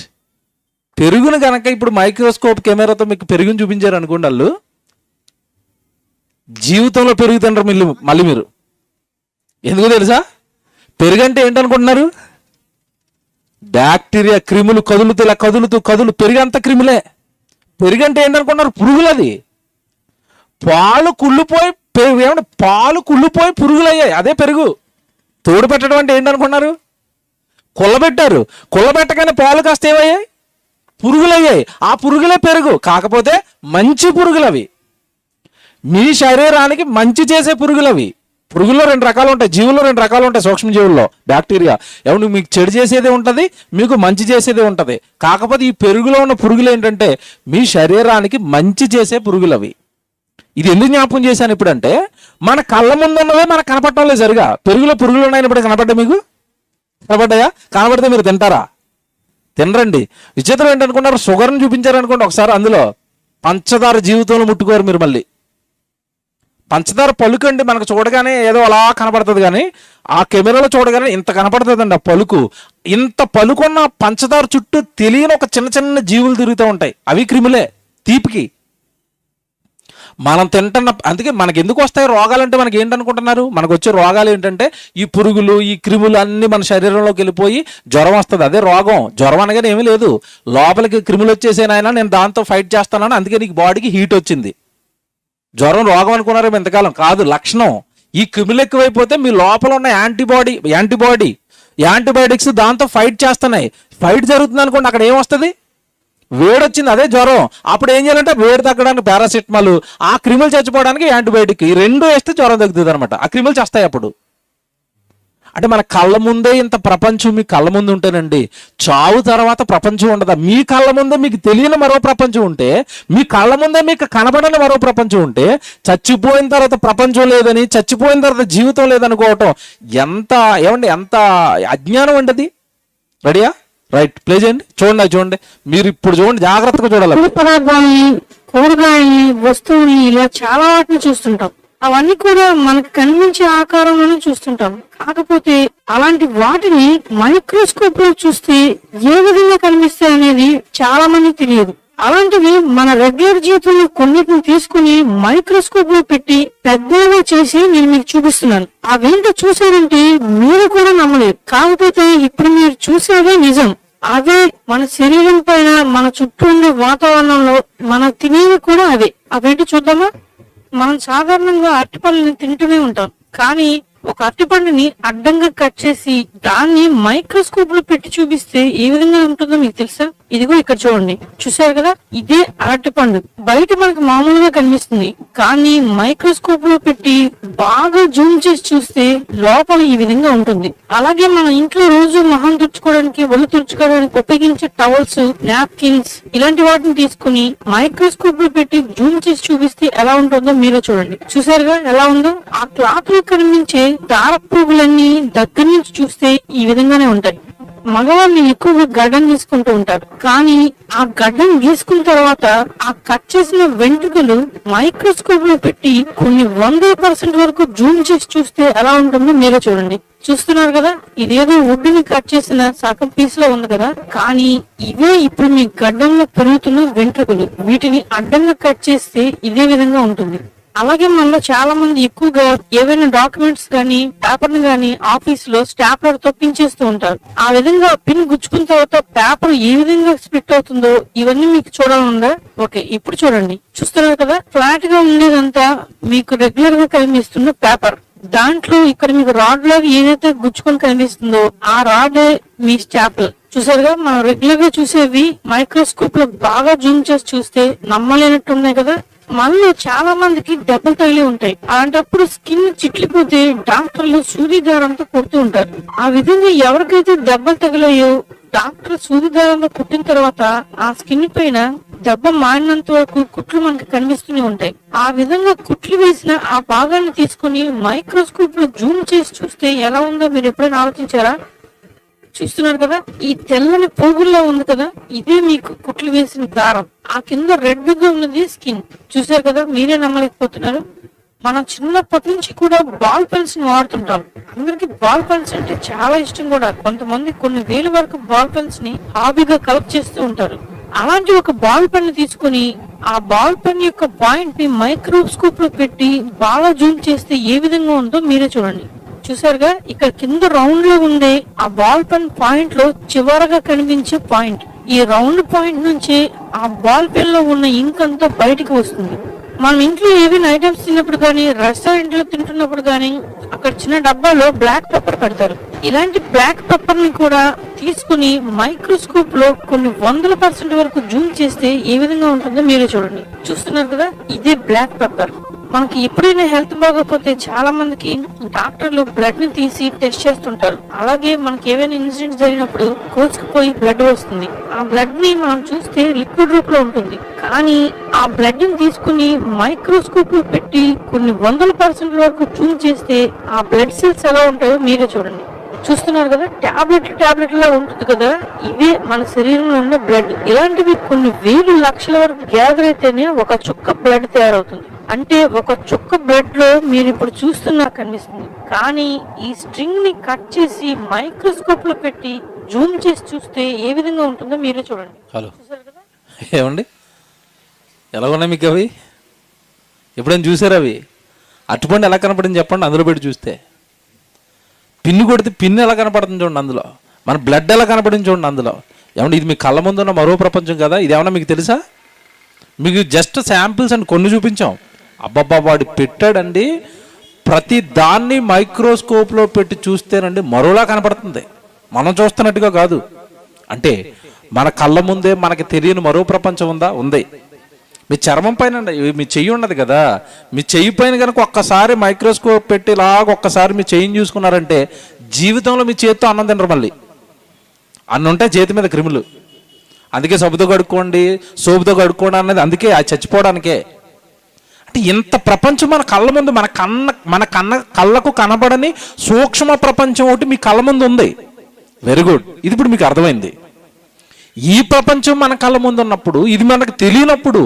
పెరుగును కనుక ఇప్పుడు మైక్రోస్కోప్ కెమెరాతో మీకు పెరుగుని చూపించారు అనుకోండి, వాళ్ళు జీవితంలో పెరుగు తినరు మళ్ళీ మీరు. ఎందుకు తెలుసా? పెరుగు అంటే ఏంటనుకుంటున్నారు? బ్యాక్టీరియా, క్రిములు కదులుతూ పెరుగు అంతా క్రిములే. పెరుగు అంటే ఏంటనుకుంటున్నారు? పురుగులు. అది పాలు కుళ్ళిపోయి పురుగులు అయ్యాయి, అదే పెరుగు. తోడు పెట్టడం అంటే ఏంటనుకున్నారు? కుళ్ళబెట్టారు. కుళ్ళబెట్టగానే పాలు కాస్త ఏమయ్యాయి? పురుగులు అయ్యాయి. ఆ పురుగులే పెరుగు. కాకపోతే మంచి పురుగులు అవి, మీ శరీరానికి మంచి చేసే పురుగులు అవి. పురుగుల్లో 2 రకాలు ఉంటాయి, జీవుల్లో 2 రకాలు ఉంటాయి. సూక్ష్మజీవుల్లో బ్యాక్టీరియా ఏమన్నా మీకు చెడు చేసేదే ఉంటుంది, మీకు మంచి చేసేదే ఉంటుంది. కాకపోతే ఈ పెరుగులో ఉన్న పురుగులు ఏంటంటే మీ శరీరానికి మంచి చేసే పురుగులు అవి. ఇది ఎందుకు జ్ఞాపకం చేశాను ఇప్పుడంటే మన కళ్ళ ముందు ఉన్నవే మనకు కనపడటం లేదు సరిగా. పెరుగులో పురుగులు ఉన్నాయని ఇప్పుడు కనపడ్డా మీకు? కనపడ్డాయా? కనబడితే మీరు తింటారా? తినరండి. విచిత్రం ఏంటనుకున్నారు? షుగర్ని చూపించారనుకోండి ఒకసారి, అందులో పంచదార జీవితంలో ముట్టుకోరు మీరు. మళ్ళీ పంచదార పలుకండి, మనకు చూడగానే ఏదో అలా కనపడుతుంది, కానీ ఆ కెమెరాలో చూడగానే ఇంత కనపడుతుందండి ఆ పలుకు. ఇంత పలుకున్న పంచదార చుట్టూ తెలియని ఒక చిన్న జీవులు తిరుగుతూ ఉంటాయి. అవి క్రిములే, తీపికి. మనం తింటున్న, అందుకే మనకి ఎందుకు వస్తాయి రోగాలంటే మనకి ఏంటనుకుంటున్నారు? మనకు వచ్చే రోగాలు ఏంటంటే ఈ పురుగులు, ఈ క్రిములు అన్నీ మన శరీరంలోకి వెళ్ళిపోయి జ్వరం వస్తుంది. అదే రోగం. జ్వరం అనగానే ఏమీ లేదు, లోపలికి క్రిములు వచ్చేసేనాయన, నేను దాంతో ఫైట్ చేస్తానని, అందుకే నీకు బాడీకి హీట్ వచ్చింది. జ్వరం రోగం అనుకున్నారేమో ఇంతకాలం. కాదు, లక్షణం. ఈ క్రిములు ఎక్కువైపోతే మీ లోపల ఉన్న యాంటీబాడీ యాంటీబయాటిక్స్ దాంతో ఫైట్ చేస్తున్నాయి. ఫైట్ జరుగుతుంది అనుకోండి, అక్కడ ఏమొస్తుంది? వేడి వచ్చింది, అదే జ్వరం. అప్పుడు ఏం చేయాలంటే వేడి తగ్గడానికి పారాసిటమాల్, ఆ క్రిములు చచ్చిపోవడానికి యాంటీబయాటిక్, ఈ రెండు వేస్తే జ్వరం తగ్గుతుంది అనమాట. ఆ క్రిములు చేస్తాయి అప్పుడు. అంటే మన కళ్ళ ముందే ఇంత ప్రపంచం మీ కళ్ళ ముందు ఉంటేనండి, చావు తర్వాత ప్రపంచం ఉండదా? మీ కళ్ళ ముందే మీకు తెలియని మరో ప్రపంచం ఉంటే, మీ కళ్ళ ముందే మీకు కనబడని మరో ప్రపంచం ఉంటే, చచ్చిపోయిన తర్వాత ప్రపంచం లేదని, చచ్చిపోయిన తర్వాత జీవితం లేదనుకోవటం ఎంత అజ్ఞానం అండి. రెడీయా? రైట్, ప్లే చేయండి, చూడండి, చూడండి, మీరు ఇప్పుడు చూడండి, జాగ్రత్తగా చూడాలి. పదార్థాలని, కూరగాయలని, వస్తువుని, ఇలా చాలా వాటిని చూస్తుంటాం. అవన్నీ కూడా మనకు కనిపించే ఆకారంలోనే చూస్తుంటాం. కాకపోతే అలాంటి వాటిని మైక్రోస్కోప్ లో చూస్తే ఏ విధంగా కనిపిస్తాయి అనేది చాలా మందికి తెలియదు. అలాంటివి మన రెగ్యులర్ జీవితంలో కొన్నిటిని తీసుకుని మైక్రోస్కోప్ లో పెట్టి పెద్దగా చేసి నేను మీకు చూపిస్తున్నాను. అవేంటో చూసారంటే మీరు కూడా నమ్మలేరు. కాకపోతే ఇప్పుడు మీరు చూసేదే నిజం. అదే మన శరీరం పైన, మన చుట్టూ ఉండే వాతావరణంలో మనం తినేవి కూడా అవే. అవేంటి చూద్దామా? మనం సాధారణంగా అరటిపళ్ళని తింటూనే ఉంటాం, కానీ ఒక అరటిపండుని అడ్డంగా కట్ చేసి దాన్ని మైక్రోస్కోప్ లో పెట్టి చూపిస్తే ఏ విధంగా ఉంటుందో మీకు తెలుసా? ఇదిగో ఇక్కడ చూడండి, చూసారు కదా, ఇదే అరటిపండు. బయట మనకు మామూలుగా కనిపిస్తుంది, కానీ మైక్రోస్కోప్ లో పెట్టి బాగా జూమ్ చేసి చూస్తే లోపల ఈ విధంగా ఉంటుంది. అలాగే మన ఇంట్లో రోజు మొహం తుడుచుకోవడానికి, ఒళ్ళు తుడుచుకోవడానికి ఉపయోగించే టవల్స్, నాప్కిన్స్, ఇలాంటి వాటిని తీసుకుని మైక్రోస్కోప్ లో పెట్టి జూమ్ చేసి చూపిస్తే ఎలా ఉంటుందో మీరే చూడండి. చూసారుగా ఎలా ఉందో? ఆ క్లాత్ లో కనిపించే దార పురుగులన్నీ దగ్గర నుంచి చూస్తే ఈ విధంగానే ఉంటాయి. మగవాళ్ళు ఎక్కువగా గడ్డం తీసుకుంటూ ఉంటారు, కానీ ఆ గడ్డం గీసుకున్న తర్వాత ఆ కట్ చేసిన వెంట్రుకలు మైక్రోస్కోప్ లో పెట్టి కొన్ని 100% వరకు జూమ్ చేసి చూస్తే ఎలా ఉంటుందో మీరే చూడండి. చూస్తున్నారు కదా, ఇదేదో వుడ్ని కట్ చేసిన సగం పీస్ లో ఉంది కదా, కానీ ఇవే ఇప్పుడు మీ గడ్డంలో పెరుగుతున్న వెంట్రుకలు. వీటిని అడ్డంగా కట్ చేస్తే ఇదే విధంగా ఉంటుంది. అలాగే మనలో చాలా మంది ఎక్కువగా ఏవైనా డాక్యుమెంట్స్ గానీ, పేపర్ ని గానీ ఆఫీస్ లో స్టాప్లర్ తో పిన్ చేస్తూ ఉంటారు. ఆ విధంగా పిన్ గుచ్చుకున్న తర్వాత పేపర్ ఏ విధంగా స్ప్లిట్ అవుతుందో ఇవన్నీ మీకు చూడాలనుందా? ఓకే, ఇప్పుడు చూడండి. చూస్తున్నారు కదా, ఫ్లాట్ గా ఉండేదంతా మీకు రెగ్యులర్ గా కనిపిస్తున్న పేపర్. దాంట్లో ఇక్కడ మీకు రాడ్ లాగా ఏదైతే గుచ్చుకొని కనిపిస్తుందో ఆ రాడ్ మీ స్టాప్లర్. చూసారుగా, మనం రెగ్యులర్ గా చూసేవి మైక్రోస్కోప్ లో బాగా జూమ్ చేసి చూస్తే నమ్మలేనట్టు ఉన్నాయి కదా. మనలో చాలా మందికి దెబ్బలు తగిలి ఉంటాయి. అలాంటప్పుడు స్కిన్ చిట్లిపోతే డాక్టర్లు సూది దారంతో కొడుతూ ఉంటారు. ఆ విధంగా ఎవరికైతే దెబ్బలు తగిలాయో డాక్టర్ సూది దారంతో కుట్టిన తర్వాత ఆ స్కిన్ పైన దెబ్బ మారినంత వరకు కుట్లు మనకి కనిపిస్తూనే ఉంటాయి. ఆ విధంగా కుట్లు వేసిన ఆ భాగాన్ని తీసుకుని మైక్రోస్కోప్ లో జూమ్ చేసి చూస్తే ఎలా ఉందో మీరు ఎప్పుడైనా ఆలోచించారా? చూస్తున్నారు కదా, ఈ తెల్లని పోగుల్లో ఉంది కదా, ఇదే మీకు కుట్లు వేసిన దారం. ఆ కింద రెడ్ గా ఉన్నది స్కిన్. చూసారు కదా, మీరే నమ్మలేకపోతున్నారు. మనం చిన్నప్పటి నుంచి కూడా బాల్ పెన్స్ ని వాడుతుంటాం. అందరికి బాల్ పెన్స్ అంటే చాలా ఇష్టం కూడా. కొంతమంది కొన్ని వేల వరకు బాల్ పెన్స్ ని హాబీగా కలెక్ట్ చేస్తూ ఉంటారు. అలాంటి ఒక బాల్ పెన్ తీసుకుని ఆ బాల్ పెన్ యొక్క పాయింట్ ని మైక్రోస్కోప్ లో పెట్టి బాగా జూమ్ చేస్తే ఏ విధంగా ఉందో మీరే చూడండి. చూసారుగా, ఇక్కడ కింద రౌండ్ లో ఉండే ఆ బాల్ పెన్ పాయింట్ లో చివరగా కనిపించే పాయింట్. ఈ రౌండ్ పాయింట్ నుంచి ఆ బాల్ పెన్ లో ఉన్న ఇంక్ అంతా బయటికి వస్తుంది. మనం ఇంట్లో ఏవైనా ఐటమ్స్ తిన్నప్పుడు కానీ, రెస్టారెంట్ లో తింటున్నప్పుడు కానీ అక్కడ చిన్న డబ్బాలో బ్లాక్ పెప్పర్ పెడతారు. ఇలాంటి బ్లాక్ పెప్పర్ ని కూడా తీసుకుని మైక్రోస్కోప్ లో కొన్ని 100% వరకు జూమ్ చేస్తే ఏ విధంగా ఉంటుందో మీరే చూడండి. చూస్తున్నారు కదా, ఇదే బ్లాక్ పెప్పర్. మనకి ఎప్పుడైనా హెల్త్ బాగోకపోతే చాలా మందికి డాక్టర్లు బ్లడ్ ని తీసి టెస్ట్ చేస్తుంటారు. అలాగే మనకి ఏవైనా ఇన్సిడెంట్స్ జరిగినప్పుడు కోసుకుపోయి బ్లడ్ వస్తుంది. ఆ బ్లడ్ ని మనం చూస్తే లిక్విడ్ రూప్ లో ఉంటుంది, కానీ ఆ బ్లడ్ ని తీసుకుని మైక్రోస్కోప్ లో పెట్టి కొన్ని 100% వరకు జూమ్ చేస్తే ఆ బ్లడ్ సెల్స్ ఎలా ఉంటాయో మీరే చూడండి. చూస్తున్నారు కదా, టాబ్లెట్ లా ఉంటుంది కదా, ఇవే మన శరీరంలో ఉన్న బ్లడ్. ఇలాంటివి కొన్ని వేలు లక్షల వరకు గ్యాదర్ అయితేనే ఒక చుక్క బ్లడ్ తయారవుతుంది. అంటే ఒక చుక్క బ్లడ్ లో మీరు ఇప్పుడు చూస్తున్నా కనిపిస్తుంది, కానీ ఈ స్ట్రింగ్ ని కట్ చేసి మైక్రోస్కోప్ లో పెట్టి జూమ్ చేసి చూస్తే ఏ విధంగా ఉంటుందో మీరే చూడండి. హలో, ఏమండి, ఎలా ఉన్నాయి మీకు అవి? ఎప్పుడైనా చూసారు అవి? అట్టుపండు ఎలా కనపడింది చెప్పండి, అందులో పెట్టి చూస్తే. పిన్ను కొడితే పిన్ను ఎలా కనపడుతుంది చూడండి అందులో. మన బ్లడ్ ఎలా కనపడింది చూడండి అందులో. ఏమంటే ఇది మీ కళ్ళ ముందు ఉన్న మరో ప్రపంచం కదా. ఇది ఏమన్నా మీకు తెలుసా? మీకు జస్ట్ శాంపిల్స్ అని కొన్ని చూపించాం. అబ్బబ్బా, వాడు పెట్టాడండి, ప్రతి దాన్ని మైక్రోస్కోప్లో పెట్టి చూస్తేనండి మరోలా కనపడుతుంది. మనం చూస్తున్నట్టుగా కాదు. అంటే మన కళ్ళ ముందే మనకి తెలియని మరో ప్రపంచం ఉందా? ఉంది. మీ చర్మం పైన మీ చెయ్యి ఉన్నది కదా, మీ చెయ్యి పైన కనుక ఒక్కసారి మైక్రోస్కోప్ పెట్టి ఇలాగ ఒక్కసారి మీ చెయ్యిని చూసుకున్నారంటే జీవితంలో మీ చేతితో అన్నం తినరు. మళ్ళీ అన్న ఉంటాయి చేతి మీద క్రిములు. అందుకే సబ్బుతో కడుక్కోండి, సోపుతో కడుక్కోండి అన్నది అందుకే అది చచ్చిపోవడానికే. అంటే ఇంత ప్రపంచం మన కళ్ళ ముందు, మన కళ్ళకు కనబడని సూక్ష్మ ప్రపంచం ఒకటి మీ కళ్ళ ముందు ఉంది. Very good. ఇది ఇప్పుడు మీకు అర్థమైంది. ఈ ప్రపంచం మన కళ్ళ ముందు ఉన్నప్పుడు, ఇది మనకు తెలియనప్పుడు,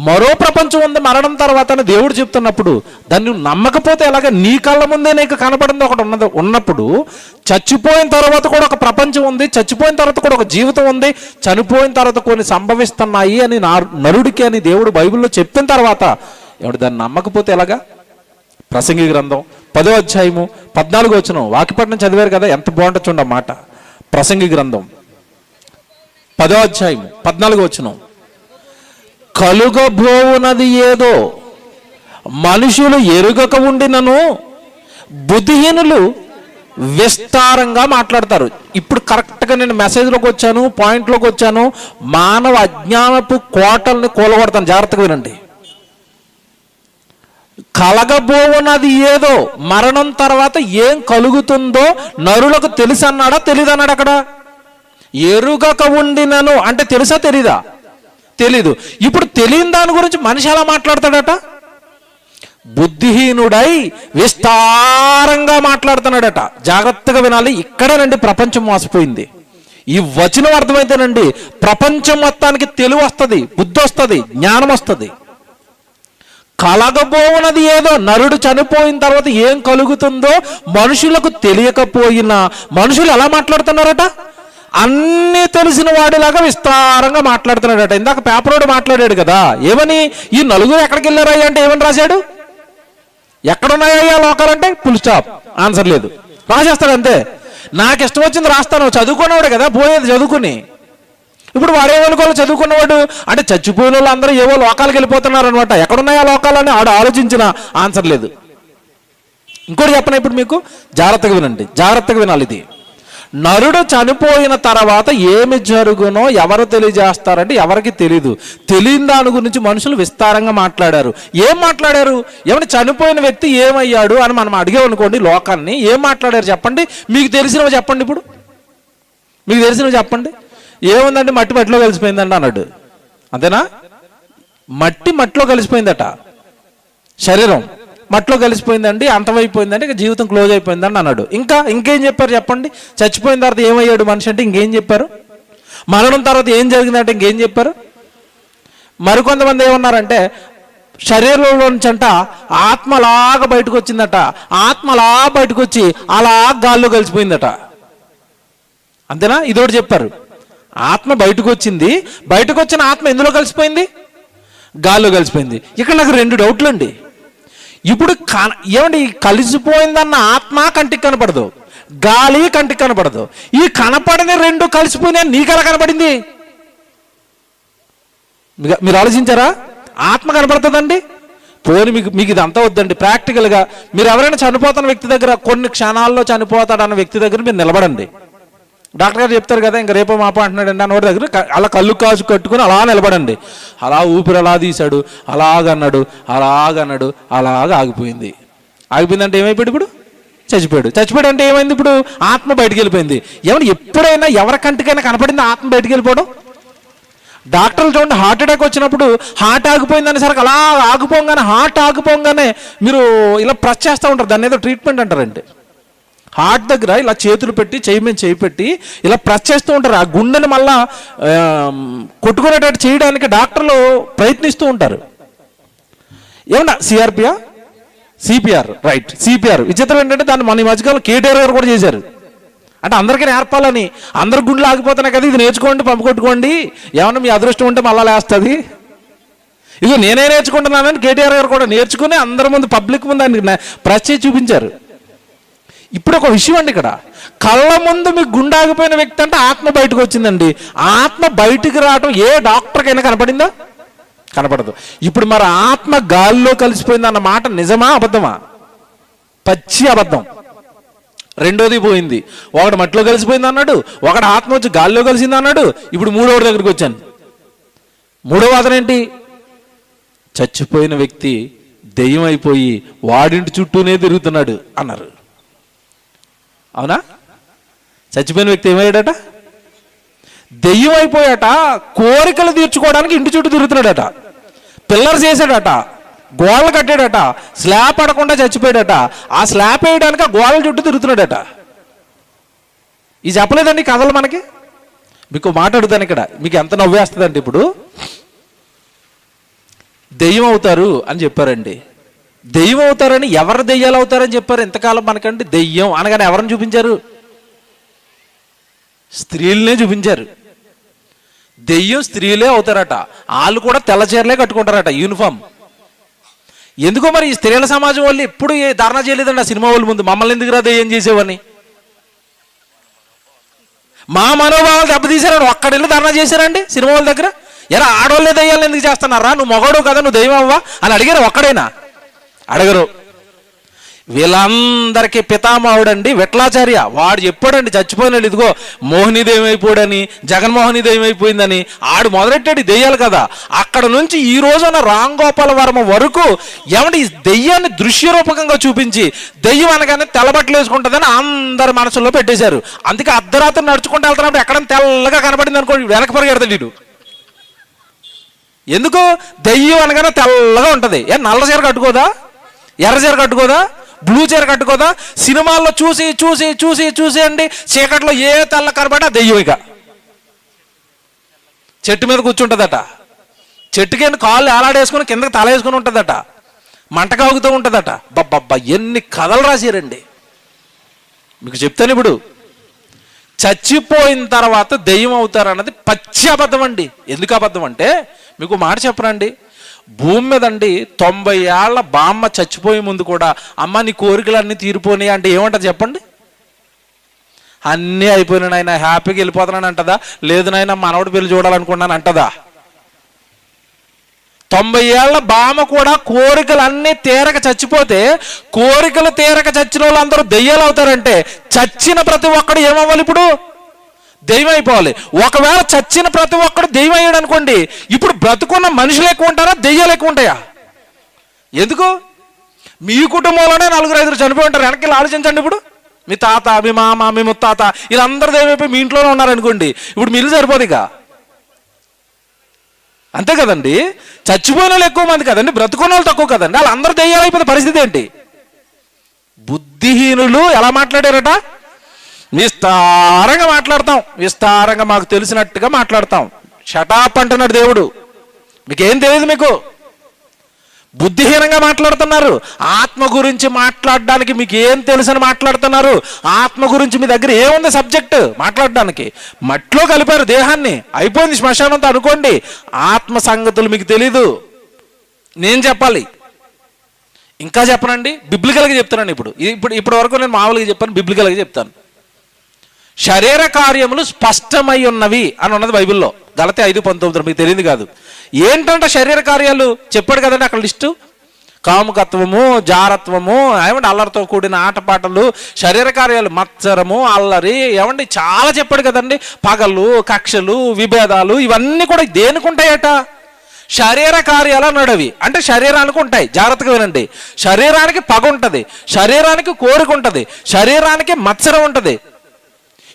మరో ప్రపంచం ఉంది మరణం తర్వాత అని దేవుడు చెప్తున్నప్పుడు దాన్ని నువ్వు నమ్మకపోతే ఎలాగ? నీ కళ్ళ ముందే నీకు కనపడింది ఒకటి ఉన్నప్పుడు, చచ్చిపోయిన తర్వాత కూడా ఒక ప్రపంచం ఉంది, చచ్చిపోయిన తర్వాత కూడా ఒక జీవితం ఉంది, చనిపోయిన తర్వాత కొన్ని సంభవిస్తున్నాయి అని నరుడికి అని దేవుడు బైబిల్లో చెప్పిన తర్వాత ఎవడు దాన్ని నమ్మకపోతే ఎలాగా? ప్రసంగి గ్రంథం 10వ అధ్యాయము 14వ వచనం వాక్యపట్నం చదివారు కదా, ఎంత బాగుంటుంది చూడండి మాట. ప్రసంగి గ్రంథం 10వ అధ్యాయము 14వ వచనం, కలుగబోవునది ఏదో మనుషులు ఎరుగక ఉండినను బుద్ధిహీనులు విస్తారంగా మాట్లాడతారు. ఇప్పుడు కరెక్ట్గా నేను మెసేజ్లోకి వచ్చాను, పాయింట్లోకి వచ్చాను. మానవ అజ్ఞానపు కోటల్ని కూలగొడతాను, జాగ్రత్తగా వినండి. కలగబోవునది ఏదో, మరణం తర్వాత ఏం కలుగుతుందో నరులకు తెలుసు అన్నాడా? తెలీదు అన్నాడు అక్కడ. ఎరుగక ఉండినను అంటే తెలుసా తెలీదా? తెలీదు. ఇప్పుడు తెలియని దాని గురించి మనిషి ఎలా మాట్లాడతాడట? బుద్ధిహీనుడై విస్తారంగా మాట్లాడుతున్నాడట. జాగ్రత్తగా వినాలి. ఇక్కడేనండి ప్రపంచం మోసపోయింది. ఈ వచనం అర్థమైతేనండి ప్రపంచం మొత్తానికి తెలివి వస్తుంది, బుద్ధి వస్తుంది, జ్ఞానం వస్తుంది. కలగబోవునది ఏదో, నరుడు చనిపోయిన తర్వాత ఏం కలుగుతుందో మనుషులకు తెలియకపోయినా మనుషులు ఎలా మాట్లాడుతున్నారట? అన్నీ తెలిసిన వాడిలాగా విస్తారంగా మాట్లాడుతున్నాడట. ఇందాక పేపరోడు మాట్లాడాడు కదా, ఏమని? ఈ నలుగురు ఎక్కడికి వెళ్ళారయ్యా అంటే ఏమని రాశాడు? ఎక్కడున్నాయ్యా లోకాలంటే ఫుల్ స్టాప్, ఆన్సర్ లేదు, రాసేస్తాడు అంతే. నాకు ఇష్టం వచ్చింది రాస్తాను. చదువుకున్నవాడు కదా పోయేది చదువుకుని. ఇప్పుడు వాడేమనుకోవాలి? చదువుకున్నవాడు అంటే చచ్చిపోయిన వాళ్ళు అందరూ ఏవో లోకాలకు వెళ్ళిపోతున్నారు అనమాట. ఎక్కడున్నాయా లోకాలని ఆడు ఆలోచించిన ఆన్సర్ లేదు. ఇంకోటి చెప్పనా ఇప్పుడు మీకు? జాగ్రత్తగా వినండి, జాగ్రత్తగా వినాలి. ఇది నరుడు చనిపోయిన తర్వాత ఏమి జరుగునో ఎవరు తెలియజేస్తారంటే ఎవరికి తెలీదు. తెలియని దాని గురించి మనుషులు విస్తారంగా మాట్లాడారు. ఏం మాట్లాడారు? ఏమని? చనిపోయిన వ్యక్తి ఏమయ్యాడు అని మనం అడిగామనుకోండి లోకాన్ని, ఏం మాట్లాడారు చెప్పండి? మీకు తెలిసినవి చెప్పండి. ఇప్పుడు మీకు తెలిసినవి చెప్పండి. ఏముందండి? మట్టి మట్టిలో కలిసిపోయిందండి అన్నాడు. అంతేనా? మట్టిలో కలిసిపోయిందట. శరీరం మట్టిలో కలిసిపోయిందండి, అంతమైపోయిందండి, ఇక జీవితం క్లోజ్ అయిపోయిందండి అన్నాడు. ఇంకేం చెప్పారు చెప్పండి? చచ్చిపోయిన తర్వాత ఏమయ్యాడు మనిషి అంటే ఇంకేం చెప్పారు? మరణం తర్వాత ఏం జరిగిందంటే ఇంకేం చెప్పారు? మరికొంతమంది ఏమన్నారంటే శరీరంలో నుంచి అంట ఆత్మలాగా బయటకు వచ్చిందట. ఆత్మలా బయటకు వచ్చి అలా గాల్లో కలిసిపోయిందట. అంతేనా? ఇదోటి చెప్పారు. ఆత్మ బయటకు వచ్చింది, బయటకు వచ్చిన ఆత్మ ఎందులో కలిసిపోయింది? గాల్లో కలిసిపోయింది. ఇక్కడ నాకు 2 డౌట్లు అండి. ఇప్పుడు ఏమండి, కలిసిపోయిందన్న ఆత్మ కంటికి కనపడదు, గాలి కంటికి కనపడదు. ఈ కనపడిన 2 కలిసిపోయినాయి నీకు ఎలా కనపడింది? మీరు ఆలోచించారా? ఆత్మ కనపడుతుందండి. పోని మీకు ఇదంతా వద్దండి. ప్రాక్టికల్గా మీరు ఎవరైనా చనిపోతున్న వ్యక్తి దగ్గర, కొన్ని క్షణాల్లో చనిపోతాడన్న వ్యక్తి దగ్గర మీరు నిలబడండి. డాక్టర్ గారు చెప్తారు కదా, ఇంకా రేపో మాపో అంటున్నాడండి అన్నోడి దగ్గర అలా కళ్ళు కాజు కట్టుకుని అలా నిలబడండి. అలా ఊపిరి అలా తీశాడు, అలాగన్నాడు, అలాగ ఆగిపోయింది. ఆగిపోయిందంటే ఏమైపోయాడు? ఇప్పుడు చచ్చిపోయాడు అంటే ఏమైంది? ఇప్పుడు ఆత్మ బయటికి వెళ్ళిపోయింది. ఏమన్నా ఎప్పుడైనా ఎవరికంటికైనా కనపడింది ఆత్మ బయటికి వెళ్ళిపోవడం? డాక్టర్లు చూడండి, హార్ట్ అటాక్ వచ్చినప్పుడు హార్ట్ ఆగిపోయిందని సరికి అలా హార్ట్ ఆగిపోగానే మీరు ఇలా ప్రెస్ చేస్తూ ఉంటారు. దాన్ని ఏదో ట్రీట్మెంట్ అంటారంటే, హార్ట్ దగ్గర ఇలా చేతులు పెట్టి చేయి పెట్టి ఇలా ప్రెస్ చేస్తూ ఉంటారు. ఆ గుండెని మళ్ళా కొట్టుకునేటట్టు చేయడానికి డాక్టర్లు ప్రయత్నిస్తూ ఉంటారు. ఏమన్నా సిపిఆర్ రైట్, సిపిఆర్. విచిత్రం ఏంటంటే దాన్ని మన ఈ మధ్యకాలంలో కేటీఆర్ గారు కూడా చేశారు. అంటే అందరికీ నేర్పాలని, అందరు గుండెలు ఆగిపోతున్నాయి కదా, ఇది నేర్చుకోండి, పంపు కొట్టుకోండి, ఏమన్నా మీ అదృష్టం ఉంటే మళ్ళా లేస్తుంది. ఇది నేనే నేర్చుకుంటున్నానని కేటీఆర్ గారు కూడా నేర్చుకుని అందరి ముందు, పబ్లిక్ ముందు ఆయన ప్రెస్ చేసి చూపించారు. ఇప్పుడు ఒక విషయం అండి, ఇక్కడ కళ్ళ ముందు మీకు గుండె ఆగిపోయిన వ్యక్తి అంటే ఆత్మ బయటకు వచ్చిందండి. ఆత్మ బయటికి రావడం ఏ డాక్టర్కైనా కనపడిందా? కనపడదు. ఇప్పుడు మరి ఆత్మ గాల్లో కలిసిపోయింది అన్న మాట నిజమా అబద్ధమా? పచ్చి అబద్ధం. రెండోది పోయింది. ఒకటి మట్టిలో కలిసిపోయింది అన్నాడు, ఒకటి ఆత్మ వచ్చి గాలిలో కలిసింది అన్నాడు. ఇప్పుడు మూడోడి దగ్గరికి వచ్చాను. మూడో వాదన ఏంటి? చచ్చిపోయిన వ్యక్తి దెయ్యం అయిపోయి వాడింటి చుట్టూనే తిరుగుతున్నాడు అన్నారు. అవునా? చచ్చిపోయిన వ్యక్తి ఏమయ్యాడట? దెయ్యం అయిపోయాట. కోరికలు తీర్చుకోవడానికి ఇంటి చుట్టూ తిరుగుతున్నాడట, పిల్లర్స్ వేసాడట, గోడలు కట్టాడట, స్లాబ్ పడకుండా చచ్చిపోయాడట. ఆ స్లాబ్ వేయడానికి ఆ గోడల చుట్టూ తిరుగుతున్నాడట. ఇది చెప్పలేదండి కథలు మనకి. మీకు మాట్లాడుతాను ఇక్కడ, మీకు ఎంత నవ్వేస్తుందంటే, ఇప్పుడు దెయ్యం అవుతారు అని చెప్పారండి. దెయ్యం అవుతారని ఎవరు దెయ్యాలు అవుతారని చెప్పారు ఇంతకాలం మనకంటే? దెయ్యం అనగానే ఎవరిని చూపించారు? స్త్రీలనే చూపించారు. దెయ్యం స్త్రీలే అవుతారట. వాళ్ళు కూడా తెల్ల చీరలే కట్టుకుంటారట, యూనిఫామ్. ఎందుకో మరి ఈ స్త్రీల సమాజం వాళ్ళు ఎప్పుడు ధారణ చేయలేదండి ఆ సినిమా వాళ్ళ ముందు. మమ్మల్ని ఎందుకురా దెయ్యం చేసేవని మా మనోభావాలు దెబ్బతీశారని ఒక్కడెళ్ళి ధారణ చేశారండి సినిమా వాళ్ళ దగ్గర. ఎరా ఆడవాళ్ళే దెయ్యాలను ఎందుకు చేస్తున్నారా, నువ్వు మగవాడు కదా, నువ్వు దెయ్యం అవ్వా అని అడిగారు? ఒక్కడైనా అడగరు. వీళ్ళందరికీ పితామహుడండి విఠలాచార్య. వాడు చెప్పాడండి చచ్చిపోయినాడు, ఇదిగో మోహినీదేవి అయిపోయాడని, జగన్మోహినీదేవి అయిపోయిందని. ఆడు మొదలెట్టాడు దెయ్యాలు కదా. అక్కడ నుంచి ఈ రోజున రామ్ గోపాల్ వర్మ వరకు ఏమంటే ఈ దెయ్యాన్ని దృశ్యరూపకంగా చూపించి దెయ్యం అనగానే తెల్లబట్టలు వేసుకుంటుందని అందరి మనసులో పెట్టేశారు. అందుకే అర్ధరాత్రి నడుచుకుంటూ వెళ్తున్నప్పుడు ఎక్కడ తెల్లగా కనబడింది అనుకోండి, వెనక పరిగెడతాడు వీడు. ఎందుకు? దెయ్యం అనగానే తెల్లగా ఉంటుంది. నల్ల చీర కట్టుకోదా, ఎర్ర చీర కట్టుకోదా, బ్లూ చీర కట్టుకోదా? సినిమాల్లో చూసి చూసి చూసి చూసి అండి చీకట్లో ఏ తెల్ల కనబడా దెయ్యం. ఇక చెట్టు మీద కూర్చుంటుందట, చెట్టుకి కాళ్ళు ఏలాడేసుకుని కిందకి తల వేసుకుని ఉంటుందట, మంట కాగుతూ ఉంటుందట. బబ్బబ్బా ఎన్ని కథలు రాశారండి. మీకు చెప్తాను ఇప్పుడు. చచ్చిపోయిన తర్వాత దెయ్యం అవుతారన్నది పచ్చి అబద్ధం అండి. ఎందుకు అబద్ధం అంటే మీకు మాట చెప్పనండి. భూమి మీద అండి 90 ఏళ్ల బామ్మ చచ్చిపోయే ముందు కూడా అమ్మ నీ కోరికలన్నీ తీరిపోయినాయి అంటే ఏమంటది చెప్పండి? అన్నీ అయిపోయినాయి నాయన, హ్యాపీగా వెళ్ళిపోతున్నాను అంటదా? లేదు నాయన మనవడి పెళ్లి చూడాలనుకున్నాను అంటదా? 90 ఏళ్ల బామ్మ కూడా కోరికలన్నీ తీరక చచ్చిపోతే, కోరికలు తీరక చచ్చిన వాళ్ళందరూ దెయ్యాలు అవుతారంటే చచ్చిన ప్రతి ఒక్కడు ఏమవ్వాలి? ఇప్పుడు దెయ్యం అయిపోవాలి. ఒకవేళ చచ్చిన ప్రతి ఒక్కడు దెయ్యం అయ్యాడు అనుకోండి, ఇప్పుడు బ్రతుకున్న మనుషులు ఎక్కువ ఉంటారా, దెయ్యాలు ఎక్కువ ఉంటాయా? ఎందుకు? మీ కుటుంబంలోనే 4-5 చనిపోయి ఉంటారు. వెనక్కి ఆలోచించండి. ఇప్పుడు మీ తాత, మీ మామ, మీ ముత్తాత వీళ్ళందరూ దెయ్యం అయిపోయి మీ ఇంట్లోనే ఉన్నారనుకోండి, ఇప్పుడు మీరు సరిపోదు ఇక. అంతే కదండి. చచ్చిపోయిన వాళ్ళు ఎక్కువ మంది కదండి, బ్రతుకున్న వాళ్ళు తక్కువ కదండి. వాళ్ళందరూ దెయ్యాలు అయిపోతే పరిస్థితి ఏంటి? బుద్ధిహీనులు ఎలా మాట్లాడారట? విస్తారంగా మాట్లాడతాం, విస్తారంగా మాకు తెలిసినట్టుగా మాట్లాడతాం. షటాప్ అంటున్నాడు దేవుడు. మీకేం తెలియదు, మీకు బుద్ధిహీనంగా మాట్లాడుతున్నారు. ఆత్మ గురించి మాట్లాడడానికి మీకు ఏం తెలుసని మాట్లాడుతున్నారు? ఆత్మ గురించి మీ దగ్గర ఏముంది సబ్జెక్ట్ మాట్లాడడానికి? మట్టిలో కలిపారు దేహాన్ని, అయిపోయింది శ్మశానంతో అనుకోండి. ఆత్మ సంగతులు మీకు తెలీదు, నేను చెప్పాలి. ఇంకా చెప్పనండి, బిబ్లికల్గా చెప్తానండి. ఇప్పుడు వరకు నేను మామూలుగా చెప్పాను, బిబ్లికల్గా చెప్తాను. శరీర కార్యములు స్పష్టమై ఉన్నవి అని ఉన్నది బైబిల్లో. గలతీ 5:19. మీకు తెలియదు కాదు. ఏంటంటే శరీర కార్యాలు చెప్పాడు కదండి అక్కడ లిస్టు. కాముకత్వము, జారత్వము, ఏమంటే అల్లరితో కూడిన ఆటపాటలు, శరీర కార్యాలు, మత్సరము, అల్లరి, ఏమంటే చాలా చెప్పాడు కదండి. పగలు, కక్షలు, విభేదాలు, ఇవన్నీ కూడా దేనికి ఉంటాయట? శరీర కార్యాలు అన్నాడు. అవి అంటే శరీరానికి ఉంటాయి. జాగ్రత్తగా వినండి. శరీరానికి పగ ఉంటుంది, శరీరానికి కోరిక ఉంటుంది, శరీరానికి మత్సరం ఉంటుంది.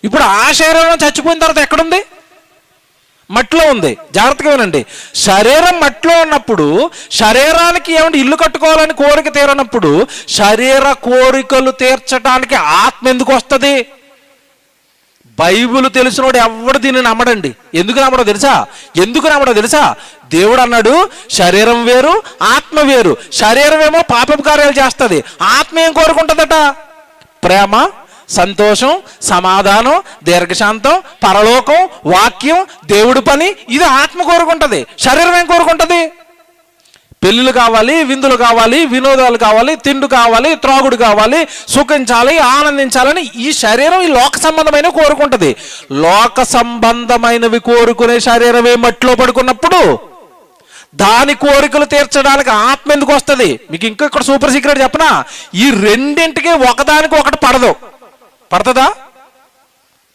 ఇప్పుడు ఆ శరీరం చచ్చిపోయిన తర్వాత ఎక్కడుంది? మట్టిలో ఉంది. జాగ్రత్తగా వినండి. శరీరం మట్టిలో ఉన్నప్పుడు శరీరానికి ఏమంటే ఇల్లు కట్టుకోవాలని కోరిక తీరనప్పుడు శరీర కోరికలు తీర్చడానికి ఆత్మ ఎందుకు వస్తుంది? బైబిల్ తెలిసినోడు ఎవడు దీన్ని నమ్మడండి. ఎందుకు నమ్మడో తెలుసా? దేవుడు అన్నాడు శరీరం వేరు, ఆత్మ వేరు. శరీరం ఏమో పాపపు కార్యాలు చేస్తుంది, ఆత్మ ఏం కోరుకుంటుందట? ప్రేమ, సంతోషం, సమాధానం, దీర్ఘశాంతం, పరలోకం, వాక్యం, దేవుడి పని, ఇది ఆత్మ కోరుకుంటుంది. శరీరం ఏం కోరుకుంటుంది? పెళ్ళిళ్ళు కావాలి, విందులు కావాలి, వినోదాలు కావాలి, తిండి కావాలి, త్రాగుడు కావాలి, సుఖించాలి, ఆనందించాలని ఈ శరీరం ఈ లోక సంబంధమైన కోరుకుంటుంది. లోక సంబంధమైనవి కోరుకునే శరీరమే మట్టిలో పడుకున్నప్పుడు దాని కోరికలు తీర్చడానికి ఆత్మ ఎందుకు వస్తుంది? మీకు ఇంకా ఇక్కడ సూపర్ సీక్రెట్ చెప్పనా? ఈ రెండింటికి ఒకదానికి ఒకటి పడదు. పడుతుందా?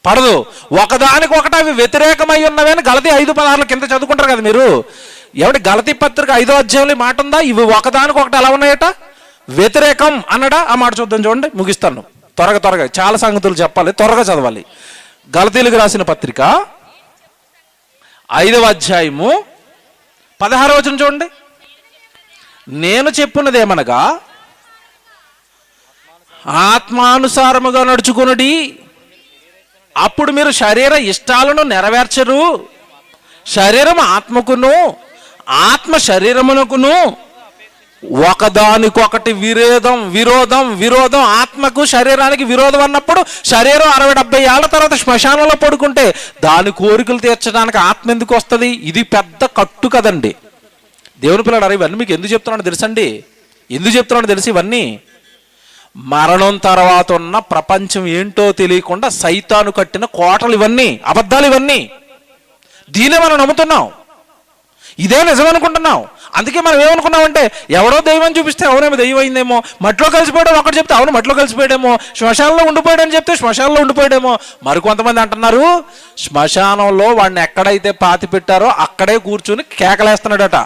పడదు. ఒకదానికొకటి అవి వ్యతిరేకమై ఉన్నవి అని గలతీ 5:16 కింద చదువుకుంటారు కదా మీరు. ఎవడి గలతీ పత్రిక 5వ అధ్యాయంలో మాట ఉందా? ఇవి ఒకదానికొకటి ఎలా ఉన్నాయట? వ్యతిరేకం అన్నడా? ఆ మాట చూద్దాం, చూడండి, ముగిస్తాను. త్వరగా చాలా సంగతులు చెప్పాలి, త్వరగా చదవాలి. గలతీలకు రాసిన పత్రిక 5వ అధ్యాయము 16వ వచనం చూడండి. నేను చెప్పున్నదేమనగా ఆత్మానుసారముగా నడుచుకునుడి, అప్పుడు మీరు శరీర ఇష్టాలను నెరవేర్చరు. శరీరం ఆత్మకును, ఆత్మ శరీరమునకును ఒకదానికొకటి విరోధం. ఆత్మకు శరీరానికి విరోధం అన్నప్పుడు శరీరం 60-70 ఏళ్ల తర్వాత శ్మశానంలో పడుకుంటే దాని కోరికలు తీర్చడానికి ఆత్మ ఎందుకు వస్తుంది? ఇది పెద్ద కట్టు కదండి. దేవుని పిల్లలు, ఇవన్నీ మీకు ఎందుకు చెప్తున్నాను తెలుసండి? ఎందుకు చెప్తున్నాను తెలుసు? ఇవన్నీ మరణం తర్వాత ఉన్న ప్రపంచం ఏంటో తెలియకుండా సైతాను కట్టిన కోటలు ఇవన్నీ, అబద్ధాలు ఇవన్నీ. దీనే మనం నమ్ముతున్నాం, ఇదే నిజం అనుకుంటున్నాం. అందుకే మనం ఏమనుకున్నామంటే ఎవరో దైవం చూపిస్తే అవునేమో దైవం అయిందేమో, మట్లో కలిసిపోయాడో ఒకటి చెప్తే అవును మట్లో కలిసిపోయాడేమో, శ్మశానంలో ఉండిపోయాడని చెప్తే శ్మశానంలో ఉండిపోయాడేమో. మరికొంతమంది అంటున్నారు శ్మశానంలో వాడిని ఎక్కడైతే పాతి పెట్టారో అక్కడే కూర్చుని కేకలేస్తున్నాడట.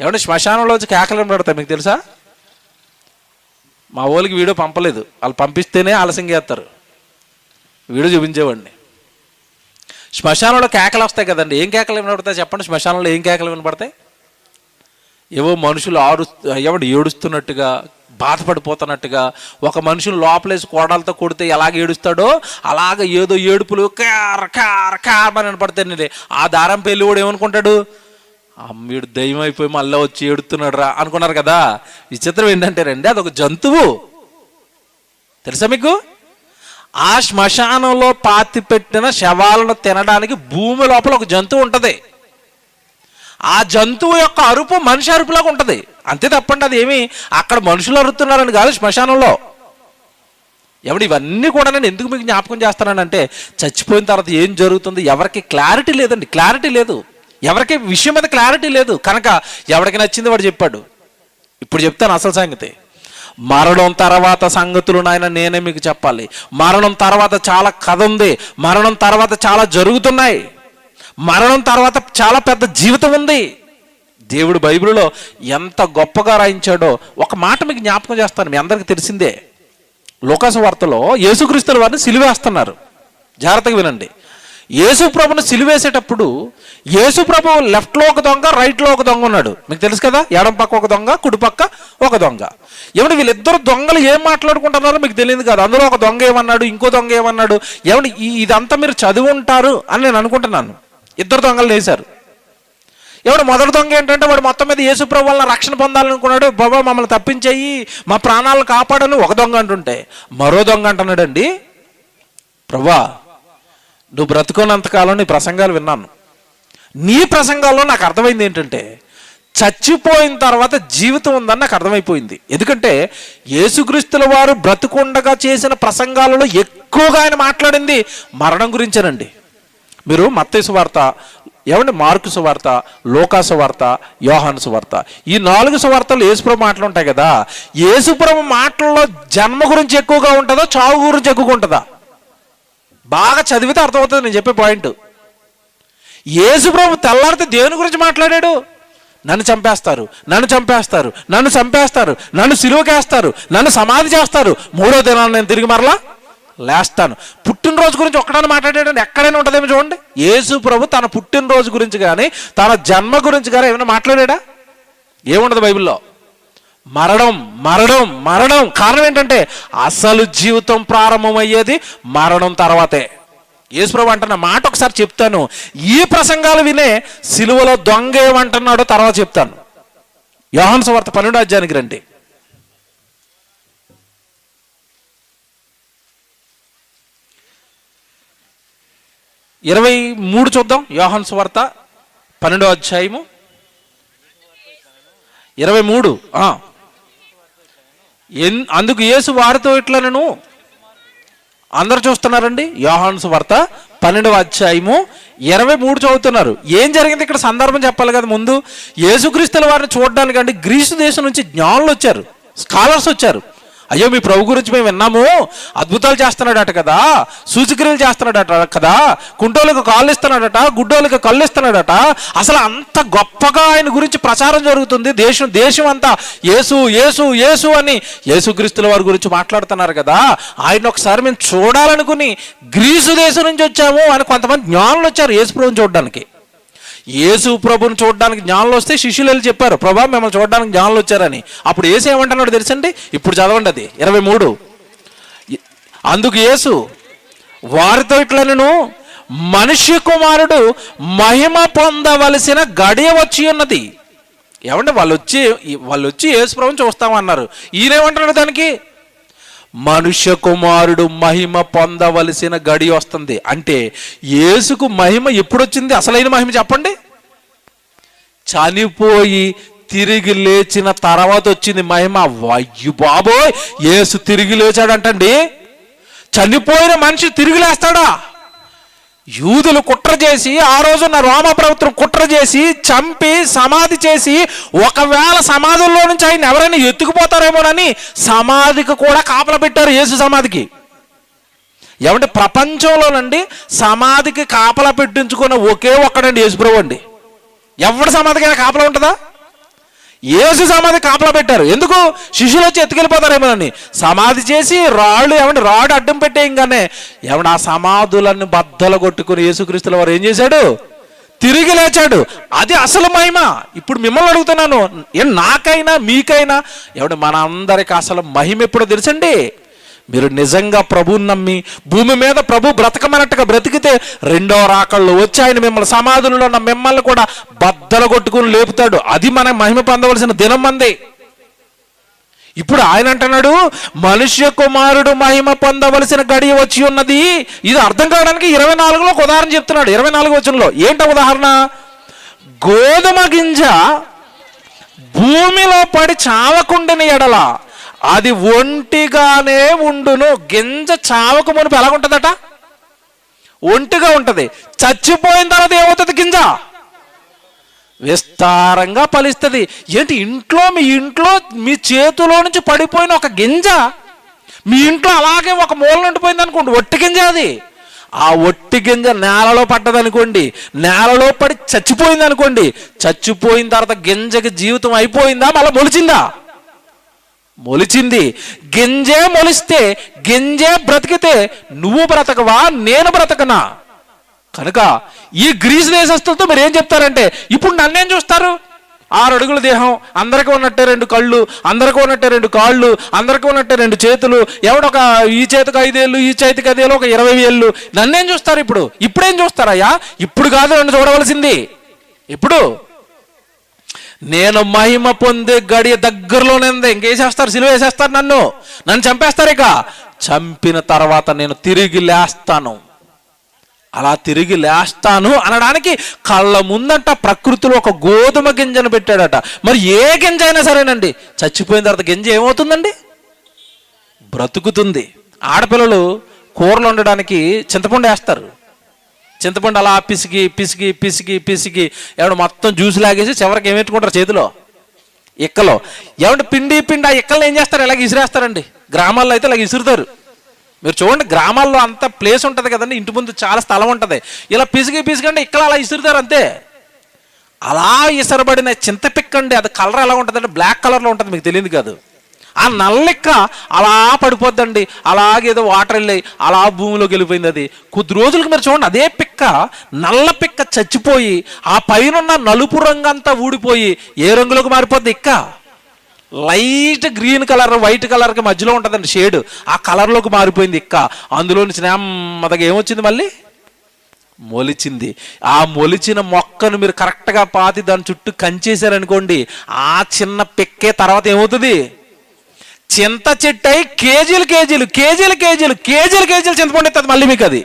ఏమంటే శ్మశానంలో వచ్చి కేకలు పెడతాయి మీకు తెలుసా? మా వాళ్ళకి వీడియో పంపలేదు, వాళ్ళు పంపిస్తేనే ఆలస్యం చేస్తారు. వీడియో చూపించేవాడిని. శ్మశానంలో కేకలు వస్తాయి కదండి. ఏం కేకలు వినపడతాయి చెప్పండి? శ్మశానంలో ఏం కేకలు వినపడతాయి? ఏవో మనుషులు ఎవడు ఏడుస్తున్నట్టుగా, బాధపడిపోతున్నట్టుగా. ఒక మనుషులు లోపలేసి కోడలతో కొడితే ఎలాగ ఏడుస్తాడో అలాగ ఏదో ఏడుపులు అని వినపడతాయి. ఆ దారం పెళ్ళి కూడా ఏమనుకుంటాడు? వీడు దయ్యం అయిపోయి మళ్ళీ వచ్చి ఏడుతున్నాడు రా అనుకున్నారు కదా. విచిత్రం ఏంటంటే రండి, అదొక జంతువు తెలుసా మీకు? ఆ శ్మశానంలో పాతి పెట్టిన శవాలను తినడానికి భూమి లోపల ఒక జంతువు ఉంటుంది. ఆ జంతువు యొక్క అరుపు మనిషి అరుపులాగా ఉంటుంది, అంతే తప్పండి. అది ఏమి అక్కడ మనుషులు అరుతున్నారని కాదు, శ్మశానంలో. ఎవడు ఇవన్నీ కూడా నేను ఎందుకు మీకు జ్ఞాపకం చేస్తానంటే చచ్చిపోయిన తర్వాత ఏం జరుగుతుంది ఎవరికి క్లారిటీ లేదండి. క్లారిటీ లేదు, ఎవరికి విషయం మీద క్లారిటీ లేదు. కనుక ఎవరికి నచ్చింది వాడు చెప్పాడు. ఇప్పుడు చెప్తాను అసలు సంగతి. మరణం తర్వాత సంగతులు నాయన నేనే మీకు చెప్పాలి. మరణం తర్వాత చాలా కథ ఉంది, మరణం తర్వాత చాలా జరుగుతున్నాయి, మరణం తర్వాత చాలా పెద్ద జీవితం ఉంది. దేవుడు బైబిల్లో ఎంత గొప్పగా రాయించాడో ఒక మాట మీకు జ్ఞాపకం చేస్తాను. మీ అందరికీ తెలిసిందే, లూకాసు వార్తలో యేసుక్రీస్తుల వారిని సిలువేస్తున్నారు. జాగ్రత్తగా వినండి. యేసు ప్రభుని సిలువేసేటప్పుడు యేసు ప్రభు లెఫ్ట్లో ఒక దొంగ, రైట్లో ఒక దొంగ ఉన్నాడు. మీకు తెలుసు కదా, ఎడం పక్క ఒక దొంగ, కుడి పక్క ఒక దొంగ. ఏమంటే వీళ్ళిద్దరు దొంగలు ఏం మాట్లాడుకుంటున్నారో మీకు తెలియదు కదా. అందులో ఒక దొంగ ఏమన్నాడు, ఇంకో దొంగ ఏమన్నాడు, ఏమంటే ఇదంతా మీరు చదివి ఉంటారు అని నేను అనుకుంటున్నాను. ఇద్దరు దొంగలు వేశారు. ఎవడు మొదటి దొంగ ఏంటంటే వాడు మొత్తం మీద యేసు ప్రభు వల్ల రక్షణ పొందాలనుకున్నాడు. బాబా మమ్మల్ని తప్పించేయి, మా ప్రాణాలను కాపాడని ఒక దొంగ అంటుంటే, మరో దొంగ అంటున్నాడండి, ప్రభా నువ్వు బ్రతుకున్నంతకాలం నీ ప్రసంగాలు విన్నాను. నీ ప్రసంగాల్లో నాకు అర్థమైంది ఏంటంటే చచ్చిపోయిన తర్వాత జీవితం ఉందని నాకు అర్థమైపోయింది. ఎందుకంటే యేసుక్రీస్తుల వారు బ్రతుకుండగా చేసిన ప్రసంగాలలో ఎక్కువగా ఆయన మాట్లాడింది మరణం గురించేనండి. మీరు మత్తయి సువార్త, మార్కు సువార్త, లూకా సువార్త, యోహాను సువార్త, ఈ 4 సువార్తలు యేసుప్రభు మాటలు ఉంటాయి కదా. యేసుప్రభు మాటల్లో జన్మ గురించి ఎక్కువగా ఉంటుందా, చావు గురించి ఎక్కువగా ఉంటుందా? బాగా చదివితే అర్థమవుతుంది నేను చెప్పే పాయింట్. యేసుప్రభు తెల్లారితే దేవుని గురించి మాట్లాడాడు. నన్ను చంపేస్తారు, నన్ను చంపేస్తారు, నన్ను చంపేస్తారు, నన్ను సిలువకేస్తారు, నన్ను సమాధి చేస్తారు, 3వ దినాన్ని నేను తిరిగి మరలా లేస్తాను. పుట్టినరోజు గురించి ఒక్కడని మాట్లాడాడండి? ఎక్కడైనా ఉంటుందేమో చూడండి. యేసు ప్రభు తన పుట్టినరోజు గురించి కానీ తన జన్మ గురించి కానీ ఏమైనా మాట్లాడా? ఏముండదు బైబిల్లో. మరణం మరణం మరణం. కారణం ఏంటంటే అసలు జీవితం ప్రారంభమయ్యేది మరణం తర్వాతే. యేసుప్రభు అంటున్న మాట ఒకసారి చెప్తాను. ఈ ప్రసంగాలు వినే సిలువలో దొంగ ఏమంటున్నాడో తర్వాత చెప్తాను. యోహాను సువార్త 12వ అధ్యాయానికి రండి. ఇరవై 23 చూద్దాం. యోహాను సువార్త 12వ అధ్యాయము 23. అందుకు యేసు వారితో ఇట్లనను, అందరు చూస్తున్నారండి. యోహాను సువార్త 12వ అధ్యాయము 23 చదువుతున్నారు. ఏం జరిగింది ఇక్కడ సందర్భం చెప్పాలి కదా ముందు. యేసుక్రీస్తుల వారిని చూడడానికి అంటే గ్రీసు దేశం నుంచి జ్ఞానులు వచ్చారు, స్కాలర్స్ వచ్చారు. అయ్యో మీ ప్రభు గురించి మేము విన్నాము, అద్భుతాలు చేస్తున్నాడట కదా, సూచక్రియలు చేస్తున్నాడట కదా, కుంటోళ్ళకి కాళ్ళు ఇస్తున్నాడట, గుడ్డోళ్ళకి కళ్ళు ఇస్తున్నాడట, అసలు అంత గొప్పగా ఆయన గురించి ప్రచారం జరుగుతుంది, దేశం అంతా యేసు యేసు యేసు అని యేసుక్రీస్తుల వారి గురించి మాట్లాడుతున్నారు కదా, ఆయన ఒకసారి మేము చూడాలనుకుని గ్రీసు దేశం నుంచి వచ్చాము అని కొంతమంది జ్ఞానులు వచ్చారు యేసు ప్రభుని చూడడానికి. యేసు ప్రభుని చూడడానికి జ్ఞానులు వస్తే శిష్యులు వెళ్ళి చెప్పారు, ప్రభా మిమ్మల్ని చూడడానికి జ్ఞానులు వచ్చారని. అప్పుడు యేసు ఏమంటున్నాడు తెలుసండి, ఇప్పుడు చదవండి అది 23. అందుకు యేసు వారితో ఇట్లనెను, మనుష్య కుమారుడు మహిమ పొందవలసిన గడియ వచ్చి ఉన్నది. ఏమంటే వాళ్ళు వచ్చి యేసు ప్రభుని చూస్తామన్నారు. ఈయనేమంటున్నాడు దానికి, మనుష్య కుమారుడు మహిమ పొందవలసిన గడి వస్తుంది. అంటే యేసుకు మహిమ ఎప్పుడు వచ్చింది? అసలైన మహిమ చెప్పండి. చనిపోయి తిరిగి లేచిన తర్వాత వచ్చింది మహిమ. అయ్యో బాబోయ్, యేసు తిరిగి లేచాడంటండి. చనిపోయిన మనిషి తిరిగి లేస్తాడా? యూదులు కుట్ర చేసి, ఆ రోజున్న రోమ ప్రభుత్వం కుట్ర చేసి చంపి సమాధి చేసి, ఒకవేళ సమాధుల్లో నుంచి ఆయన ఎవరైనా ఎత్తుకుపోతారేమోనని సమాధికి కూడా కాపలా పెట్టారు, యేసు సమాధికి. ఏమంటే ప్రపంచంలోనండి సమాధికి కాపలా పెట్టించుకున్న ఒకే ఒక్కడండి యేసుప్రభు అండి. ఎవరి సమాధికైనా కాపలా ఉంటుందా? యేసు సమాధి కాపలా పెట్టారు. ఎందుకు? శిష్యులు వచ్చి ఎత్తుకెళ్ళిపోతారేమోనని. సమాధి చేసి రాడు అడ్డం పెట్టేయంగానే ఆ సమాధులను బద్దలు కొట్టుకుని యేసుక్రీస్తుల వారు ఏం చేశాడు? తిరిగి లేచాడు. అది అసలు మహిమ. ఇప్పుడు మిమ్మల్ని అడుగుతున్నాను, నాకైనా మీకైనా మన అందరికి అసలు మహిమ ఎప్పుడో తెలుసండి? మీరు నిజంగా ప్రభువుని నమ్మి భూమి మీద ప్రభు బ్రతకమన్నట్టుగా బ్రతికితే రెండో రాకళ్ళు వచ్చి ఆయన మిమ్మల్ని సమాధులలో ఉన్న మిమ్మల్ని కూడా బద్దలు కొట్టుకుని లేపుతాడు. అది మనం మహిమ పొందవలసిన దినం మంది. ఇప్పుడు ఆయన అంటున్నాడు, మనుష్య కుమారుడు మహిమ పొందవలసిన గడియ వచ్చి ఉన్నది. ఇది అర్థం కావడానికి 24లో ఒక ఉదాహరణ చెప్తున్నాడు. 24 వచనంలో ఏంటో ఉదాహరణ? గోధుమ గింజ భూమిలో పడి చావకుండిన ఎడల అది ఒంటిగానే ఉండును. గింజ చావకు మునుపు ఎలాగుంటుందట? ఒంటిగా ఉంటది. చచ్చిపోయిన తర్వాత ఏమవుతుంది? గింజ విస్తారంగా ఫలిస్తుంది. ఏంటి? మీ ఇంట్లో మీ చేతిలో నుంచి పడిపోయిన ఒక గింజ మీ ఇంట్లో అలాగే ఒక మూల ఉండిపోయింది అనుకోండి, ఒట్టి గింజ అది. ఆ ఒట్టి గింజ నేలలో పడ్డదనుకోండి, నేలలో పడి చచ్చిపోయింది అనుకోండి, చచ్చిపోయిన తర్వాత గింజకి జీవితం అయిపోయిందా? మళ్ళీ మొలిచిందా? మొలిచింది. గింజే మొలిస్తే, గింజే బ్రతికితే నువ్వు బ్రతకవా, నేను బ్రతకనా? కనుక ఈ గ్రీసు దేశస్తులతో మీరు ఏం చెప్తారంటే, ఇప్పుడు నన్నేం చూస్తారు? 6 అడుగుల దేహం, అందరికీ ఉన్నట్టే 2 కళ్ళు, అందరికీ ఉన్నట్టే 2 కాళ్ళు, అందరికీ ఉన్నట్టే 2 చేతులు, ఈ చేతికి 5 ఏళ్ళు, ఈ చేతికి 5 ఏళ్ళు, ఒక 20 ఏళ్ళు. నన్నేం చూస్తారు? ఇప్పుడేం చూస్తారయ్యా? ఇప్పుడు కాదు నన్ను చూడవలసింది. ఇప్పుడు నేను మహిమ పొందే గడియ దగ్గరలోనే ఉంది. ఇంకేసేస్తారు, సిలువ వేసేస్తారు, నన్ను చంపేస్తారు. ఇక చంపిన తర్వాత నేను తిరిగి లేస్తాను. అలా తిరిగి లేస్తాను అనడానికి కళ్ళ ముందంట ప్రకృతిలో ఒక గోధుమ గింజను పెట్టాడట. మరి ఏ గింజ అయినా సరేనండి, చచ్చిపోయిన తర్వాత గింజ ఏమవుతుందండి? బ్రతుకుతుంది. ఆడపిల్లలు కూరలు వండడానికి చింతపండు వేస్తారు. చింతపండు అలా పిసికి పిసికి పిసికి పిసికి మొత్తం జ్యూస్ లాగేసి చివరికి ఏమెట్టుకుంటారు చేతిలో? ఇక్కలో. పిండి ఆ ఇక్కలను ఏం చేస్తారు? ఇలాగ ఇసిరేస్తారండి. గ్రామాల్లో అయితే ఇలాగ ఇసురుతారు. మీరు చూడండి, గ్రామాల్లో అంత ప్లేస్ ఉంటుంది కదండి, ఇంటి ముందు చాలా స్థలం ఉంటుంది. ఇలా పిసికి ఇక్కడ అలా ఇసురుతారు అంతే. అలా ఇసరబడిన చింతపిక్కండి, అది కలర్ ఎలా ఉంటుందంటే బ్లాక్ కలర్లో ఉంటుంది, మీకు తెలియదు కాదు. ఆ నల్లెక్క అలా పడిపోద్దండి. అలాగేదో వాటర్ వెళ్ళి అలా భూమిలోకి వెళ్ళిపోయింది. అది కొద్ది రోజులకు మీరు చూడండి, అదే పిక్క, నల్ల పిక్క చచ్చిపోయి ఆ పైన నలుపు రంగు అంతా ఊడిపోయి ఏ రంగులోకి మారిపోద్ది? ఇక్క లైట్ గ్రీన్ కలర్, వైట్ కలర్కి మధ్యలో ఉంటుందండి షేడ్, ఆ కలర్లోకి మారిపోయింది ఇక్క. అందులో నుంచి నెమ్మదిగా ఏమొచ్చింది? మళ్ళీ మొలిచింది. ఆ మొలిచిన మొక్కను మీరు కరెక్ట్గా పాతి దాని చుట్టూ కంచేశారనుకోండి, ఆ చిన్న పిక్కే తర్వాత ఏమవుతుంది? చింత చెట్టు అయి కేజీలు చింతపండు ఎత్తుంది మళ్ళీ మీకు. అది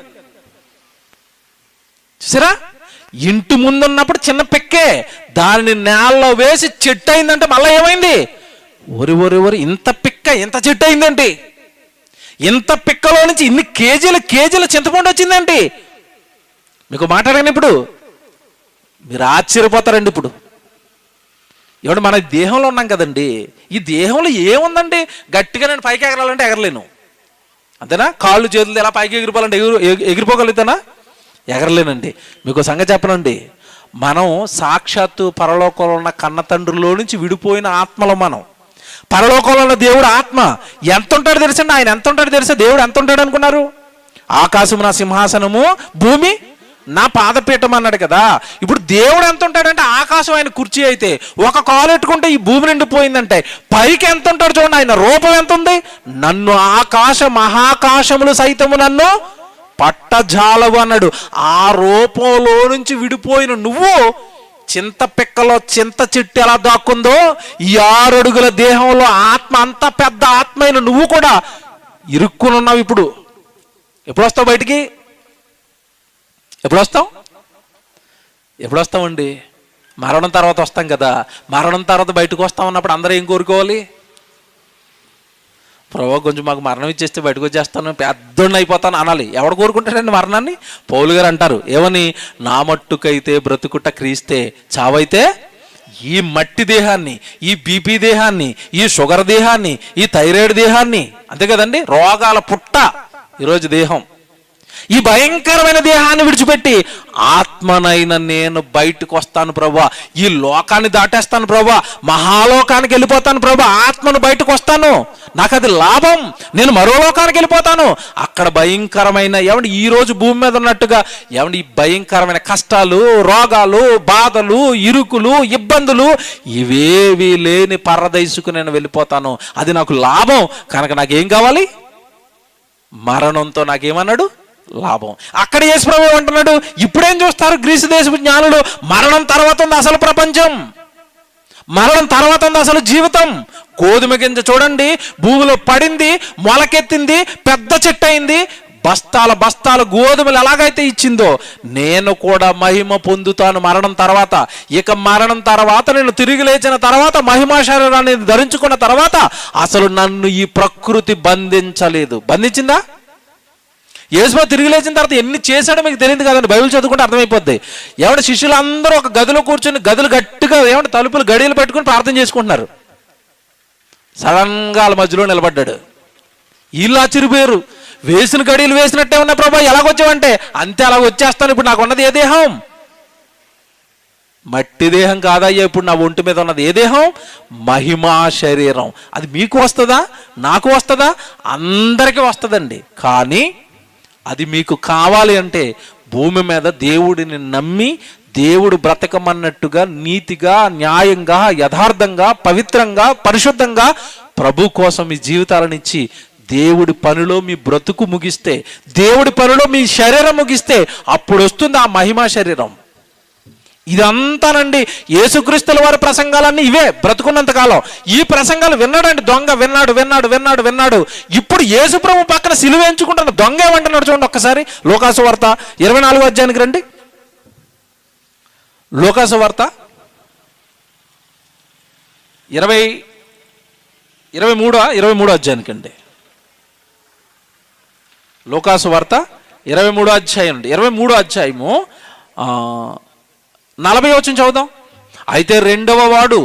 చూసారా? ఇంటి ముందున్నప్పుడు చిన్న పిక్కే, దానిని నేలలో వేసి చెట్టు అయిందంటే మళ్ళీ ఏమైంది? ఒరి ఇంత పిక్క ఇంత చెట్టు అయిందండి. ఇంత పిక్కలో నుంచి ఇన్ని కేజీల చింతపండు వచ్చిందండి. మీకు మాట్లాడాను ఇప్పుడు, మీరు ఆశ్చర్యపోతారండి. ఇప్పుడు మన దేహంలో ఉన్నాం కదండి, ఈ దేహంలో ఏముందండి? గట్టిగా నేను పైకి ఎగరాలంటే ఎగరలేను, అంతేనా? కాళ్ళు చేతులు ఎలా పైకి ఎగిరిపోవాలంటే ఎగిరిపోగలుగుతానా? ఎగరలేనండి. మీకు సంగతి చెప్పనండి, మనం సాక్షాత్తు పరలోకంలో ఉన్న కన్న తండ్రిలో నుంచి విడిపోయిన ఆత్మలో మనం. పరలోకంలో ఉన్న దేవుడు ఆత్మ ఎంత ఉంటాడో తెలుసండి. ఆయన ఎంత ఉంటాడో తెలుసా? దేవుడు ఎంత ఉంటాడు అనుకున్నారు? ఆకాశము నా సింహాసనము, భూమి నా పాదపీఠం అన్నాడు కదా. ఇప్పుడు దేవుడు ఎంత ఉంటాడంటే ఆకాశం ఆయన కుర్చీ అయితే, ఒక కాలు ఎట్టుకుంటే ఈ భూమి నిండిపోయిందంటే పైకి ఎంత ఉంటాడు చూడండి. ఆయన రూపం ఎంత ఉంది? నన్ను ఆకాశ మహాకాశములు సైతము నన్ను పట్టజాలవు అన్నాడు. ఆ రూపంలో నుంచి విడిపోయిన నువ్వు చింత పిక్కలో చింత చెట్టు ఎలా దాక్కుందో, ఈ 6 అడుగుల దేహంలో ఆత్మ, అంత పెద్ద ఆత్మ అయిన నువ్వు కూడా ఇరుక్కుని ఉన్నావు. ఇప్పుడు ఎప్పుడు వస్తావు బయటికి? ఎప్పుడు వస్తామండి? మరణం తర్వాత వస్తాం కదా. మరణం తర్వాత బయటకు వస్తాం అన్నప్పుడు అందరూ ఏం కోరుకోవాలి? ప్రభు కొంచెం మాకు మరణం ఇచ్చేస్తే బయటకు వచ్చేస్తాను, పెద్దోడిని అయిపోతాను అనాలి. ఎవడు కోరుకుంటాడండి మరణాన్ని? పౌలు గారు అంటారు ఏమని? నా మట్టుకైతే బ్రతుకుట క్రీస్తే, చావైతే ఈ మట్టి దేహాన్ని, ఈ బీపీ దేహాన్ని, ఈ షుగర్ దేహాన్ని, ఈ థైరాయిడ్ దేహాన్ని, అంతే కదండి, రోగాల పుట్ట ఈరోజు దేహం, ఈ భయంకరమైన దేహాన్ని విడిచిపెట్టి ఆత్మనైన నేను బయటకు వస్తాను ప్రభా, ఈ లోకాన్ని దాటేస్తాను ప్రభా, మహాలోకానికి వెళ్ళిపోతాను ప్రభా, ఆత్మను బయటకు వస్తాను, నాకు అది లాభం, నేను మరో లోకానికి వెళ్ళిపోతాను. అక్కడ భయంకరమైన ఏమండి ఈ రోజు భూమి మీద ఉన్నట్టుగా ఏమండి ఈ భయంకరమైన కష్టాలు, రోగాలు, బాధలు, ఇరుకులు, ఇబ్బందులు ఇవేవి లేని పరదైసుకు నేను వెళ్ళిపోతాను. అది నాకు లాభం కనుక నాకేం కావాలి? మరణంతో నాకేమన్నాడు? లాభం. అక్కడ యేసు ప్రభువు ఏమంటున్నాడు? ఇప్పుడేం చూస్తారు గ్రీసు దేశపు జ్ఞానులు? మరణం తర్వాత ఉంది అసలు ప్రపంచం, మరణం తర్వాత ఉంది అసలు జీవితం. గోధుమ గింజ చూడండి, భూమిలో పడింది, మొలకెత్తింది, పెద్ద చెట్టు అయింది, బస్తాల గోధుమలు ఎలాగైతే ఇచ్చిందో నేను కూడా మహిమ పొందుతాను మరణం తర్వాత. ఇక మరణం తర్వాత నేను తిరిగి లేచిన తర్వాత, మహిమా శరీరాన్ని ధరించుకున్న తర్వాత అసలు నన్ను ఈ ప్రకృతి బంధించలేదు. బంధించిందా? యేసు తిరిగి లేచిన తర్వాత ఎన్ని చేశాడో మీకు తెలియదు కదండి, బైబిల్ చదువుకుంటే అర్థమైపోద్ది. ఏమంటే శిష్యులు అందరూ ఒక గదిలో కూర్చొని, గదులు గట్టిగా ఏమంటే తలుపులు గడియలు పెట్టుకుని ప్రార్థన చేసుకుంటున్నారు. సడన్గా వాళ్ళ మధ్యలో నిలబడ్డాడు. వీళ్ళు ఆశ్చర్యపోయారు. వేసిన గడియలు వేసినట్టే ఉన్నా ప్రభా, ఎలాగొచ్చావంటే అంతే అలాగ వచ్చేస్తాను, ఇప్పుడు నాకు ఉన్నది ఏ దేహం? మట్టి దేహం కాదయ్యా, ఇప్పుడు నా ఒంటి మీద ఉన్నది ఏ దేహం? మహిమా శరీరం. అది మీకు వస్తుందా? నాకు వస్తుందా? అందరికీ వస్తుందండి. కానీ అది మీకు కావాలి అంటే భూమి మీద దేవుడిని నమ్మి, దేవుడు బ్రతకమన్నట్టుగా నీతిగా, న్యాయంగా, యథార్థంగా, పవిత్రంగా, పరిశుద్ధంగా ప్రభు కోసం మీ జీవితాలను ఇచ్చి దేవుడి పనిలో మీ బ్రతుకు ముగిస్తే, దేవుడి పనిలో మీ శరీరం ముగిస్తే అప్పుడు వస్తుంది ఆ మహిమా శరీరం. ఇదంతానండి యేసుక్రీస్తుల వారి ప్రసంగాలన్నీ ఇవే. బ్రతుకున్నంత కాలం ఈ ప్రసంగాలు విన్నాడండి దొంగ. విన్నాడు. ఇప్పుడు యేసు ప్రభు పక్కన సిలువ ఎంచుకుంటున్న దొంగ ఏమంటున్నాడు చూడండి ఒక్కసారి. లూకాసు వార్త 24వ అధ్యాయానికి రండి. లూకాసు వార్త 23వ అధ్యాయానికి అండి. లూకాసు వార్త 23వ అధ్యాయం అండి. 23వ అధ్యాయము 40వ వచనం చదువుదాం. అయితే రెండవ వాడు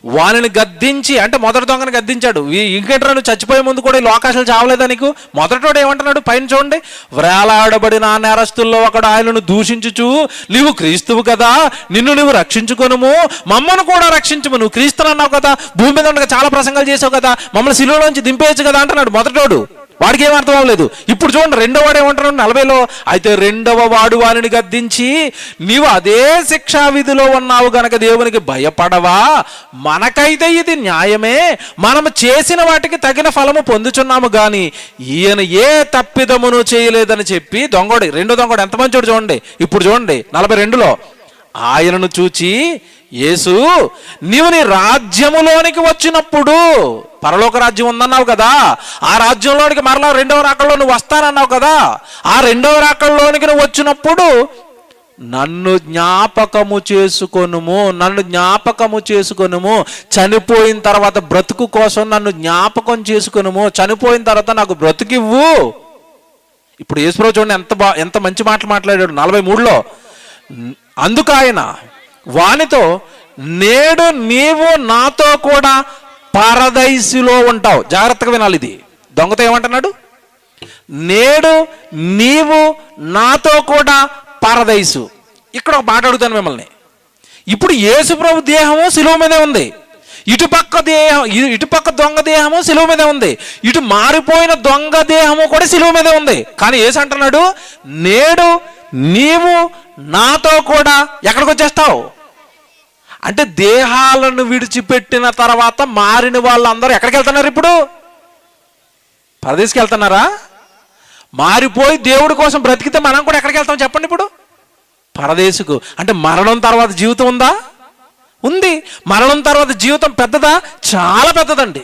వానిని గద్దించి, అంటే మొదటి దొంగని గద్దించాడు. ఇంకేంట్రా నువ్వు చచ్చిపోయే ముందు కూడా ఈ లోకాశాలు చావలేదా నీకు? మొదటోడు ఏమంటున్నాడు పైన చూడండి. వ్రేలాడబడిన నేరస్తుల్లో ఒకడు ఆయనను దూషించుచు, నీవు క్రీస్తువు కదా, నిన్ను నువ్వు రక్షించుకొనుము, మమ్మను కూడా రక్షించుము, నువ్వు క్రీస్తుని అన్నావు కదా, భూమి మీద ఉండగా చాలా ప్రసంగాలు చేసావు కదా, మమ్మల్ని సిలువలోంచి దింపేయచ్చు కదా అంటున్నాడు మొదటోడు. వాడికి ఏం అర్థం అవ్వలేదు. ఇప్పుడు చూడండి రెండో వాడు ఏమంటున్నాడు 40లో. అయితే రెండవ వాడు వానిని గద్దించి, నీవు అదే శిక్షా విధిలో ఉన్నావు గనక దేవునికి భయపడవా? మనకైతే ఇది న్యాయమే, మనము చేసిన వాటికి తగిన ఫలము పొందుచున్నాము గాని ఈయన ఏ తప్పిదమును చేయలేదని చెప్పి రెండో దొంగడు ఎంత మంచోడు చూడండి. ఇప్పుడు చూడండి 42లో. ఆయనను చూచి యేసు, నీవు నీ రాజ్యములోనికి వచ్చినప్పుడు, పరలోక రాజ్యం ఉందన్నావు కదా, ఆ రాజ్యంలోనికి మరలా రెండవ రాకల్లో నువ్వు వస్తానన్నావు కదా, ఆ రెండవ రాకల్లోనికి నువ్వు వచ్చినప్పుడు నన్ను జ్ఞాపకము చేసుకొనుము, చనిపోయిన తర్వాత బ్రతుకు కోసం నన్ను జ్ఞాపకం చేసుకొనుము, చనిపోయిన తర్వాత నాకు బ్రతుకివ్వు. ఇప్పుడు యేసుప్రభు చూడండి ఎంత మంచి మాటలు మాట్లాడాడు 43లో. అందుకు ఆయన వానితో, నేడు నీవు నాతో కూడా పరదైసులో ఉంటావు. జాగ్రత్తగా వినాలి, ఇది దొంగతో ఏమంటున్నాడు? నేడు నీవు నాతో కూడా పరదైసు. ఇక్కడ ఒక మాట అడుగుతాను మిమ్మల్ని. ఇప్పుడు యేసుప్రభు దేహము శిలువ మీదే ఉంది, ఇటుపక్క దొంగ దేహము శిలువ మీదే ఉంది, ఇటు మారిపోయిన దొంగ దేహము కూడా శిలువ మీదే ఉంది. కానీ యేసు అంటున్నాడు, నేడు నీవు నాతో కూడా ఎక్కడికి వచ్చేస్తావు అంటే దేహాలను విడిచిపెట్టిన తర్వాత మారిన వాళ్ళందరూ ఎక్కడికి వెళ్తున్నారు? ఇప్పుడు పరదేశికి వెళ్తున్నారా? మారిపోయి దేవుడి కోసం బ్రతికితే మనం కూడా ఎక్కడికి వెళ్తాం చెప్పండి? ఇప్పుడు పరదేశుకు. అంటే మరణం తర్వాత జీవితం ఉందా? ఉంది. మరణం తర్వాత జీవితం పెద్దదా? చాలా పెద్దదండి.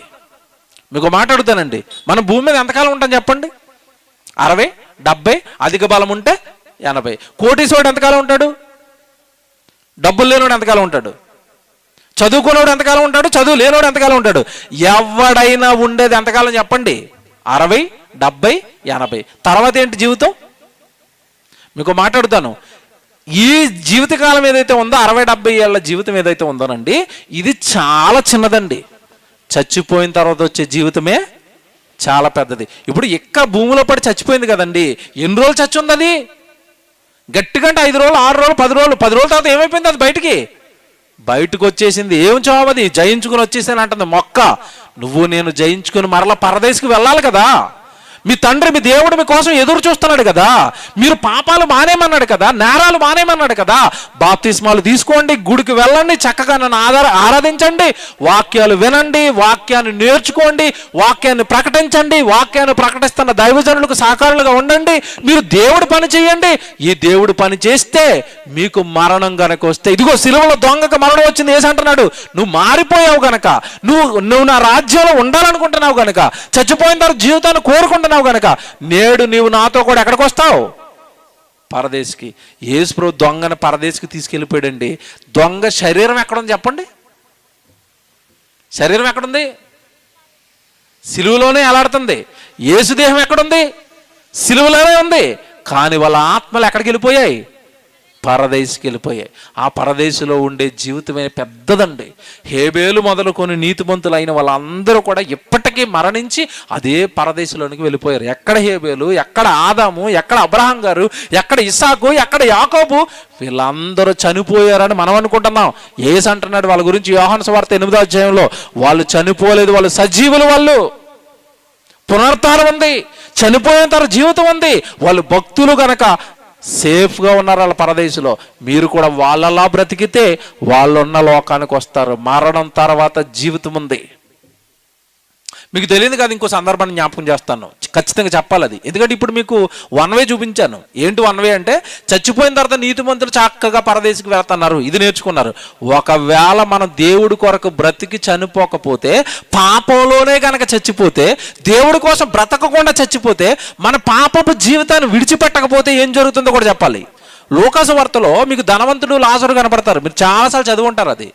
మీకు మాట అడుగుతానండి, మనం భూమి మీద ఎంతకాలం ఉంటాం చెప్పండి? 60, 70, అధిక బలం ఉంటే 80. కోటీశ్వరుడు ఎంతకాలం ఉంటాడు? డబ్బులు లేనోడు ఎంతకాలం ఉంటాడు? చదువుకున్నోడు ఎంతకాలం ఉంటాడు? చదువు లేనోడు ఎంతకాలం ఉంటాడు? ఎవడైనా ఉండేది ఎంతకాలం చెప్పండి? 60, 70, 80. తర్వాత ఏంటి జీవితం? మీకు మాట్లాడుతాను, ఈ జీవితకాలం ఏదైతే ఉందో 60, 70 ఏళ్ళ జీవితం ఏదైతే ఉందోనండి, ఇది చాలా చిన్నదండి. చచ్చిపోయిన తర్వాత వచ్చే జీవితమే చాలా పెద్దది. ఇప్పుడు ఎక్క భూమిలో పడి చచ్చిపోయింది కదండి, ఎన్ని రోజులు చచ్చి ఉంది అది? గట్టిగా 5 రోజులు, 6 రోజులు, 10 రోజులు. 10 రోజుల తర్వాత ఏమైపోయింది? అది బయటకు వచ్చేసింది. ఏం చావది? జయించుకుని వచ్చేసాను అంటుంది మొక్క. నువ్వు నేను జయించుకుని మరలా పరదేశికి వెళ్ళాలి కదా. మీ తండ్రి, మీ దేవుడు మీకోసం ఎదురు చూస్తున్నాడు కదా. మీరు పాపాలు మానేమన్నాడు కదా, నేరాలు మానేమన్నాడు కదా. బాప్తిస్మాలు తీసుకోండి, గుడికి వెళ్ళండి, చక్కగా నన్ను ఆరాధించండి, వాక్యాలు వినండి, వాక్యాన్ని నేర్చుకోండి, వాక్యాన్ని ప్రకటించండి, వాక్యాన్ని ప్రకటిస్తున్న దైవజనులకు సహకారులుగా ఉండండి. మీరు దేవుడి పని చేయండి. ఈ దేవుడి పని చేస్తే మీకు మరణం గనక వస్తే, ఇదిగో సిలువలో దొంగకు మరణం వచ్చింది. యేసు అంటున్నాడు, నువ్వు మారిపోయావు గనక, నువ్వు నా రాజ్యంలో ఉండాలనుకుంటున్నావు గనక, చచ్చిపోయిన తర్వాత జీవితాన్ని కోరుకుంటున్నావు గనక, నేడు నీవు నాతో కూడా ఎక్కడికి వస్తావు? పరదేశికి. యేసు దొంగను పరదేశికి తీసుకెళ్ళిపోయాడండి. దొంగ శరీరం ఎక్కడుంది చెప్పండి? శరీరం ఎక్కడుంది? సిలువలోనే ఎలాడుతుంది. యేసు దేహం ఎక్కడుంది? సిలువలోనే ఉంది. కానీ వాళ్ళ ఆత్మలు ఎక్కడికి వెళ్ళిపోయాయి? పరదేశికి వెళ్ళిపోయాయి. ఆ పరదేశిలో ఉండే జీవితమే పెద్దదండి. హేబేలు మొదలుకొని నీతిమంతులైన వాళ్ళందరూ కూడా ఇప్పటికీ మరణించి అదే పరదేశంలోనికి వెళ్ళిపోయారు. ఎక్కడ హేబేలు, ఎక్కడ ఆదాము, ఎక్కడ అబ్రహాం గారు, ఎక్కడ ఇస్సాకు, ఎక్కడ యాకోబు, వీళ్ళందరూ చనిపోయారని మనం అనుకుంటున్నాం. యేసు అంటున్నాడు వాళ్ళ గురించి యోహాను సువార్త 8వ అధ్యాయంలో, వాళ్ళు చనిపోలేదు, వాళ్ళు సజీవులు, వాళ్ళు పునరుత్థానం ఉంది, చనిపోయిన తర్వాత జీవితం ఉంది. వాళ్ళు భక్తులు గనక సేఫ్గా ఉన్నారు వాళ్ళ పరదేశంలో. మీరు కూడా వాళ్ళలా బ్రతికితే వాళ్ళున్న లోకానికి వస్తారు. మరణం తర్వాత జీవితం ఉంది. మీకు తెలియదు కదా, ఇంకో సందర్భాన్ని జ్ఞాపకం చేస్తాను, ఖచ్చితంగా చెప్పాలి అది. ఎందుకంటే ఇప్పుడు మీకు 1 వే చూపించాను. ఏంటి 1 వే అంటే, చచ్చిపోయిన తర్వాత నీతిమంతులు చక్కగా పరదేశికి వెళ్తున్నారు, ఇది నేర్చుకున్నారు. ఒకవేళ మనం దేవుడి కొరకు బ్రతికి చనిపోకపోతే, పాపంలోనే కనుక చచ్చిపోతే, దేవుడి కోసం బ్రతకకుండా చచ్చిపోతే, మన పాపపు జీవితాన్ని విడిచిపెట్టకపోతే ఏం జరుగుతుందో కూడా చెప్పాలి. లూకాసు వార్తలో మీకు ధనవంతుడు, లాజరు కనపడతారు. మీరు చాలాసార్లు చదువుంటారు అది.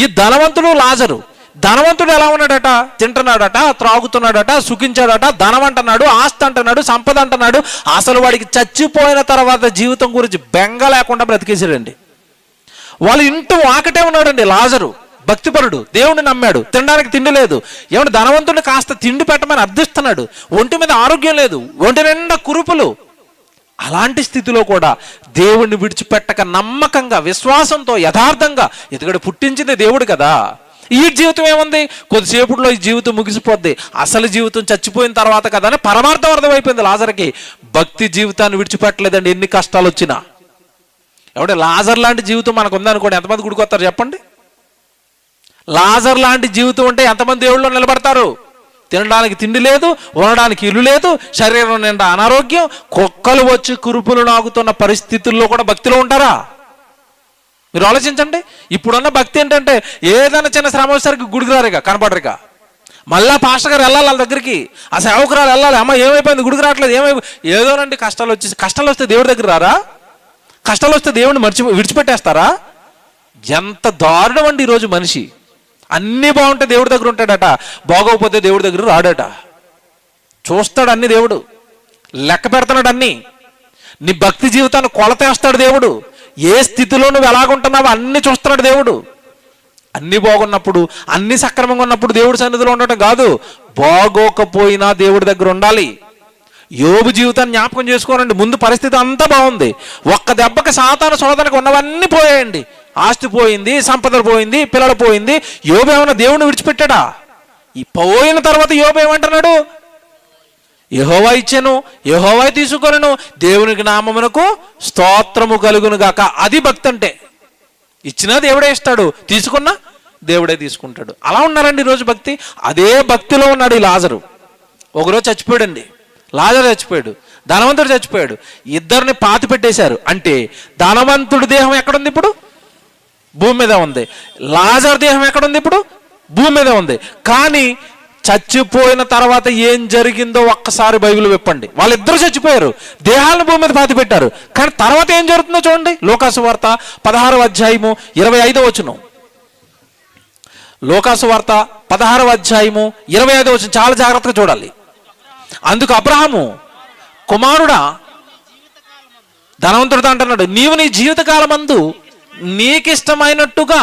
ఈ ధనవంతుడు, లాజరు. ధనవంతుడు ఎలా ఉన్నాడట? తింటున్నాడట, త్రాగుతున్నాడట, సుఖించాడట, ధనం అంటున్నాడు, ఆస్తి అంటున్నాడు, సంపద అంటున్నాడు. అసలు వాడికి చచ్చిపోయిన తర్వాత జీవితం గురించి బెంగ లేకుండా బ్రతికేసాడండి. వాళ్ళ ఇంటి వాకటే ఉన్నాడండి లాజరు. భక్తిపరుడు, దేవుడిని నమ్మాడు, తినడానికి తిండి లేదు. ఏమంటే ధనవంతుడిని కాస్త తిండి పెట్టమని అర్థిస్తున్నాడు. ఒంటి మీద ఆరోగ్యం లేదు, ఒంటి నిండా కురుపులు. అలాంటి స్థితిలో కూడా దేవుడిని విడిచిపెట్టక నమ్మకంగా, విశ్వాసంతో, యథార్థంగా, ఎందుకంటే పుట్టించింది దేవుడు కదా. ఈ జీవితం ఏముంది? కొద్దిసేపుట్లో ఈ జీవితం ముగిసిపోద్ది, అసలు జీవితం చచ్చిపోయిన తర్వాత కదా అని పరమార్థం అర్థమైపోయింది లాజర్కి. భక్తి జీవితాన్ని విడిచిపెట్టలేదండి ఎన్ని కష్టాలు వచ్చినా. ఏమంటే లాజర్ లాంటి జీవితం మనకు ఉందనుకోండి, ఎంతమంది గుడికి వస్తారు చెప్పండి? లాజర్ లాంటి జీవితం ఉంటే ఎంతమంది దేవుళ్ళో నిలబడతారు? తినడానికి తిండి లేదు, ఉండడానికి ఇల్లు లేదు, శరీరం నిండా అనారోగ్యం, కుక్కలు వచ్చి కురుపులు నాగుతున్న పరిస్థితుల్లో కూడా భక్తిలో ఉంటారా? మీరు ఆలోచించండి. ఇప్పుడున్న భక్తి ఏంటంటే, ఏదైనా చిన్న శ్రమ వచ్చేసరికి గుడికి రారుగా, కనపడరుగా. మళ్ళా పాస్టర్ గారు వెళ్ళాలి వాళ్ళ దగ్గరికి, ఆ సేవకురాలు వెళ్ళాలి, అమ్మ ఏమైపోయింది గుడికి రావట్లేదు, ఏదోనండి కష్టాలు వస్తే దేవుడి దగ్గర రారా? కష్టాలు వస్తే దేవుడిని విడిచిపెట్టేస్తారా? ఎంత దారుణం అండి ఈరోజు మనిషి. అన్నీ బాగుంటే దేవుడి దగ్గర ఉంటాడట, బాగోకపోతే దేవుడి దగ్గర రాడట. చూస్తాడు అన్ని దేవుడు, లెక్క పెడతాడు అన్ని. నీ భక్తి జీవితాన్ని కొలతేస్తాడు దేవుడు. ఏ స్థితిలో నువ్వు ఎలాగుంటున్నావో అన్ని చూస్తున్నాడు దేవుడు. అన్ని బాగున్నప్పుడు, అన్ని సక్రమంగా ఉన్నప్పుడు దేవుడి సన్నిధిలో ఉండటం కాదు, బాగోకపోయినా దేవుడి దగ్గర ఉండాలి. యోబు జీవితాన్ని జ్ఞాపకం చేసుకోనండి. ముందు పరిస్థితి అంతా బాగుంది, ఒక్క దెబ్బకి సాతాను శోధనకు ఉన్నవన్నీ పోయాయండి. ఆస్తి పోయింది, సంపదలు పోయింది, పిల్లలు పోయింది. యోబు ఏమన్నా దేవుడిని విడిచిపెట్టాడా? ఈ పోయిన తర్వాత యోబు ఏమంటున్నాడు? యెహోవా ఇచ్చెను, యెహోవా తీసుకొనెను, దేవునికి నామమునకు స్తోత్రము కలుగును గాక. అది భక్తి అంటే. ఇచ్చినా దేవుడే ఇస్తాడు, తీసుకున్నా దేవుడే తీసుకుంటాడు. అలా ఉన్నారండి ఈరోజు భక్తి. అదే భక్తిలో ఉన్నాడు ఈ లాజరు. ఒకరోజు చచ్చిపోయాడండి. లాజరు చచ్చిపోయాడు, ధనవంతుడు చచ్చిపోయాడు. ఇద్దరిని పాతి పెట్టేశారు. అంటే ధనవంతుడి దేహం ఎక్కడుంది ఇప్పుడు? భూమి మీద ఉంది. లాజరు దేహం ఎక్కడుంది ఇప్పుడు? భూమి మీద ఉంది. కానీ చచ్చిపోయిన తర్వాత ఏం జరిగిందో ఒక్కసారి బైబిల్ విప్పండి. వాళ్ళిద్దరూ చచ్చిపోయారు, దేహాలను భూమి మీద పాతి పెట్టారు. కానీ తర్వాత ఏం జరుగుతుందో చూడండి. లూకాసు వార్త 16వ అధ్యాయము 25వ వచనం. లూకాసు వార్త 16వ అధ్యాయము 25వ వచనం చాలా జాగ్రత్తగా చూడాలి. అందుకు అబ్రహాము, కుమారుడా, ధనవంతుడితో అంటున్నాడు, నీవు నీ జీవితకాలమందు నీకిష్టమైనట్టుగా